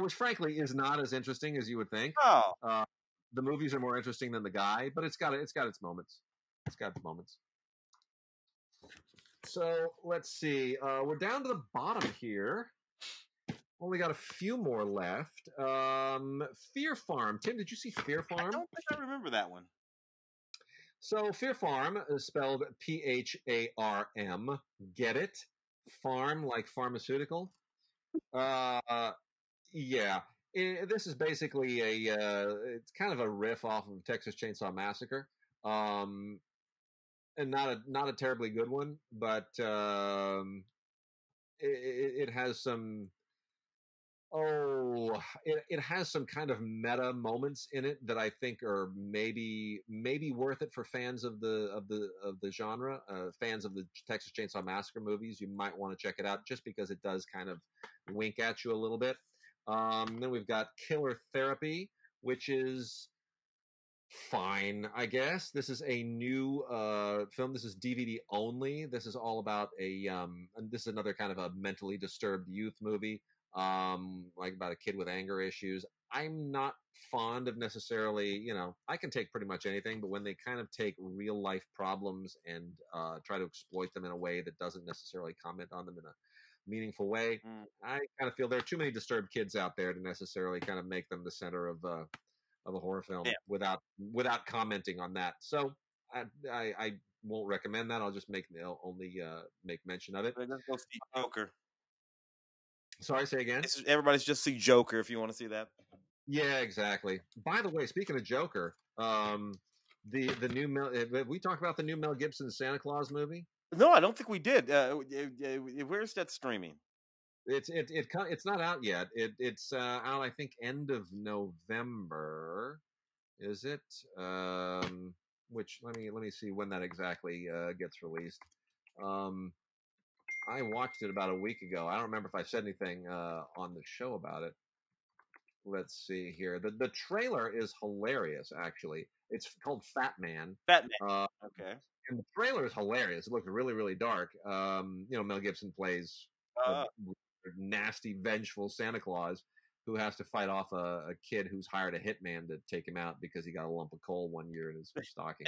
Which frankly is not as interesting as you would think. Oh, the movies are more interesting than the guy, but it's got its moments. It's got its moments. So let's see. We're down to the bottom here. Only got a few more left. Fear Farm. Tim, did you see Fear Farm? I don't think I remember that one. So Fear Farm is spelled PHARM. Get it? Farm, like pharmaceutical. Yeah. This is basically it's kind of a riff off of Texas Chainsaw Massacre. And not a terribly good one, but it has some. It has some kind of meta moments in it that I think are maybe worth it for fans of the genre, fans of the Texas Chainsaw Massacre movies. You might want to check it out just because it does kind of wink at you a little bit. Then we've got Killer Therapy, which is fine, I guess. This is a new film. This is DVD only. This is all about and this is another kind of a mentally disturbed youth movie, like about a kid with anger issues. I'm not fond of necessarily, I can take pretty much anything, but when they kind of take real life problems and try to exploit them in a way that doesn't necessarily comment on them in a meaningful way, I kind of feel there are too many disturbed kids out there to necessarily kind of make them the center of a horror film without commenting on that. So I won't recommend that. I'll just only make mention of it. Let's go see Joker. Sorry, say again. Everybody's just see Joker if you want to see that. Yeah, exactly. By the way, speaking of Joker, the new we talked about the new Mel Gibson Santa Claus movie. No, I don't think we did. Where's that streaming? It's not out yet. It's out, I think, end of November. Is it? Which let me see when that exactly gets released. I watched it about a week ago. I don't remember if I said anything on the show about it. Let's see here. The trailer is hilarious. Actually, it's called Fat Man. Fat Man. Okay. And the trailer is hilarious. It looks really, really dark. Mel Gibson plays a nasty, vengeful Santa Claus who has to fight off a kid who's hired a hitman to take him out because he got a lump of coal one year in his stocking.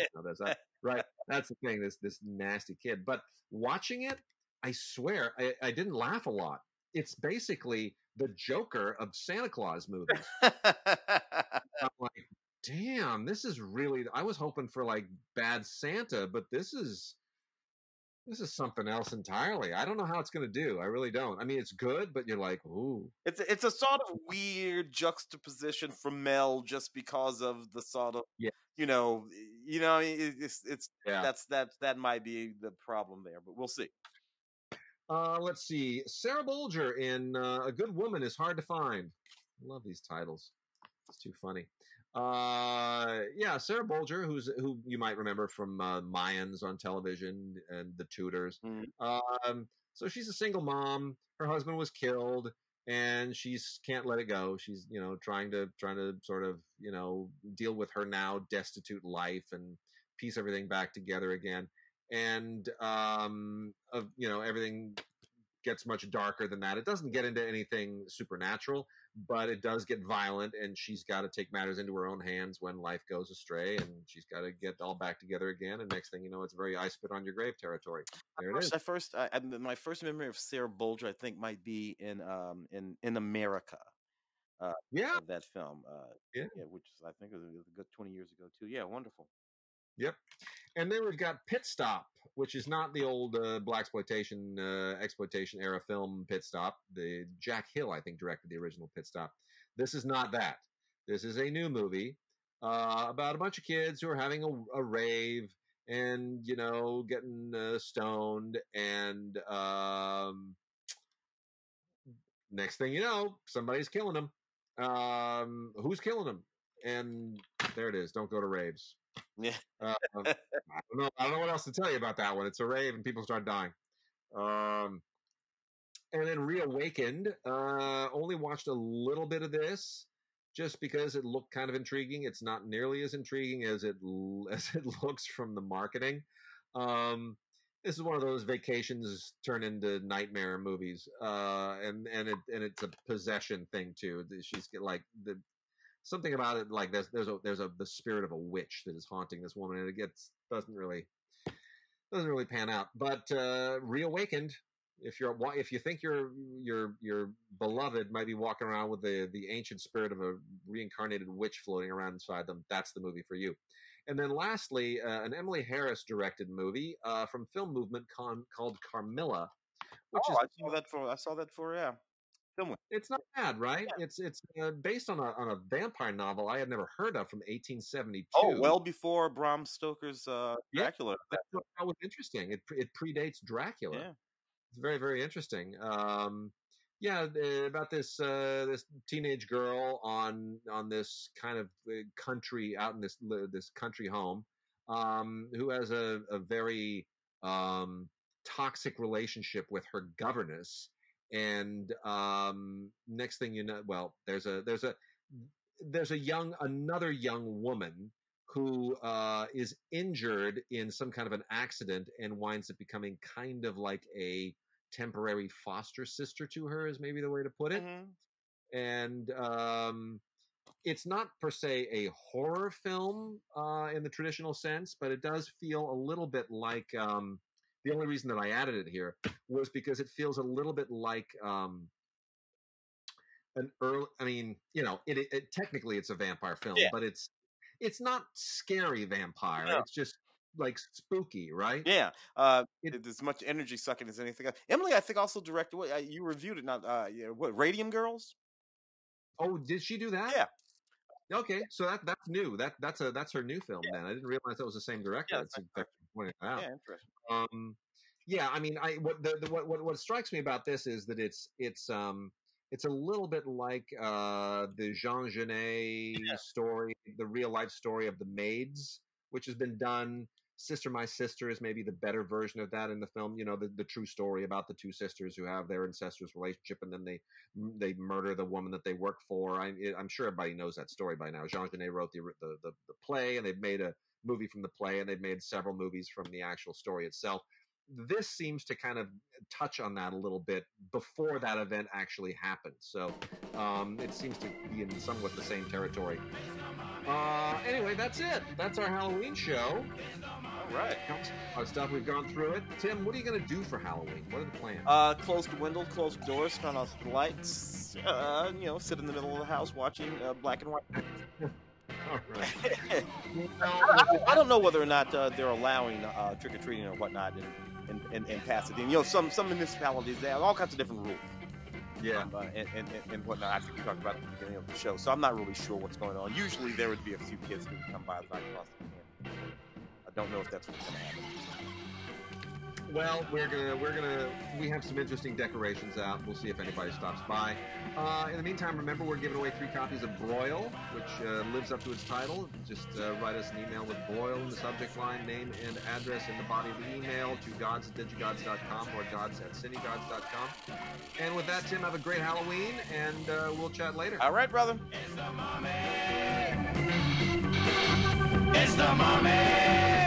Right? That's the thing. This nasty kid. But watching it, I swear, I didn't laugh a lot. It's basically the Joker of Santa Claus movies. I'm like, damn, this is really. I was hoping for like Bad Santa, but this is something else entirely. I don't know how it's going to do. I really don't. I mean, it's good, but you're like, ooh. It's a sort of weird juxtaposition from Mel, just because of the sort of that might be the problem there, but we'll see. Let's see. Sarah Bolger in A Good Woman is Hard to Find. I love these titles. It's too funny. Sarah Bolger, who you might remember from Mayans on television and The Tudors. So she's a single mom. Her husband was killed, and she's can't let it go. She's trying to sort of deal with her now destitute life and piece everything back together again. And everything gets much darker than that. It doesn't get into anything supernatural, but it does get violent, and she's got to take matters into her own hands when life goes astray, and she's got to get all back together again. And next thing you know, it's very I spit on your grave territory. There it is. My first memory of Sarah Bolger, I think, might be in America. Of that film. Which I think was a good 20 years ago too. Yeah, wonderful. Yep. And then we've got Pit Stop, which is not the old exploitation era film Pit Stop. The Jack Hill, I think, directed the original Pit Stop. This is not that. This is a new movie about a bunch of kids who are having a rave and getting stoned, and next thing you know, somebody's killing them. Who's killing them? And there it is. Don't go to raves. Yeah. I don't know what else to tell you about that one. It's a rave and people start dying. And then Reawakened, only watched a little bit of this just because it looked kind of intriguing. It's not nearly as intriguing as it looks from the marketing. This is one of those vacations turn into nightmare movies. And it's a possession thing too. She's like something about it, like there's the spirit of a witch that is haunting this woman, and it doesn't really pan out. But Reawakened, if you think your beloved might be walking around with the ancient spirit of a reincarnated witch floating around inside them, that's the movie for you. And then lastly, an Emily Harris directed movie from Film Movement called Carmilla. I saw that for. It's not bad, right? Yeah. It's based on a vampire novel I had never heard of from 1872. Oh, well before Bram Stoker's Dracula. That was interesting. It predates Dracula. Yeah. It's very, very interesting. About this teenage girl on this kind of country out in this country home, who has a very toxic relationship with her governess. And next thing you know, well, there's another young woman who is injured in some kind of an accident and winds up becoming kind of like a temporary foster sister to her, is maybe the way to put it. And it's not per se a horror film in the traditional sense, but it does feel a little bit like the only reason that I added it here was because it feels a little bit like an early, I mean, you know, it technically it's a vampire film, but it's not scary vampire. No. It's just like spooky, right? Yeah. It's as much energy sucking as anything else. Emily, I think, also directed. You reviewed it, not what? Radium Girls. Oh, did she do that? Yeah. Okay, so that's new. That's her new film. Then I didn't realize that was the same director. Yeah, it's pointed out. Yeah, interesting. Yeah, I mean, what strikes me about this is that it's a little bit like the Jean Genet story, the real life story of the maids, which has been done. Sister My Sister is maybe the better version of that in the film. You know, the true story about the two sisters who have their incestuous relationship, and then they murder the woman that they work for. I'm sure everybody knows that story by now. Jean Genet wrote the play, and they've made a movie from the play, and they've made several movies from the actual story itself. This seems to kind of touch on that a little bit before that event actually happened. So it seems to be in somewhat the same territory. Anyway, that's it. That's our Halloween show. All right. Our stuff, we've gone through it. Tim, what are you going to do for Halloween? What are the plans? Close the window, close the doors, turn off the lights, sit in the middle of the house watching black and white. All right. I don't know whether or not they're allowing trick-or-treating or whatnot in Pasadena. You know, some municipalities, they have all kinds of different rules. Yeah. And whatnot. I think we talked about at the beginning of the show, so I'm not really sure what's going on. Usually there would be a few kids who would come by right across the campus. I don't know if that's what's going to happen. Well, we have some interesting decorations out. We'll see if anybody stops by. In the meantime, remember, we're giving away 3 copies of Broil, which lives up to its title. Just write us an email with Broil in the subject line, name and address in the body of the email to gods@digigods.com or gods@cinegods.com. And with that, Tim, have a great Halloween, and we'll chat later. All right, brother. It's the mommy.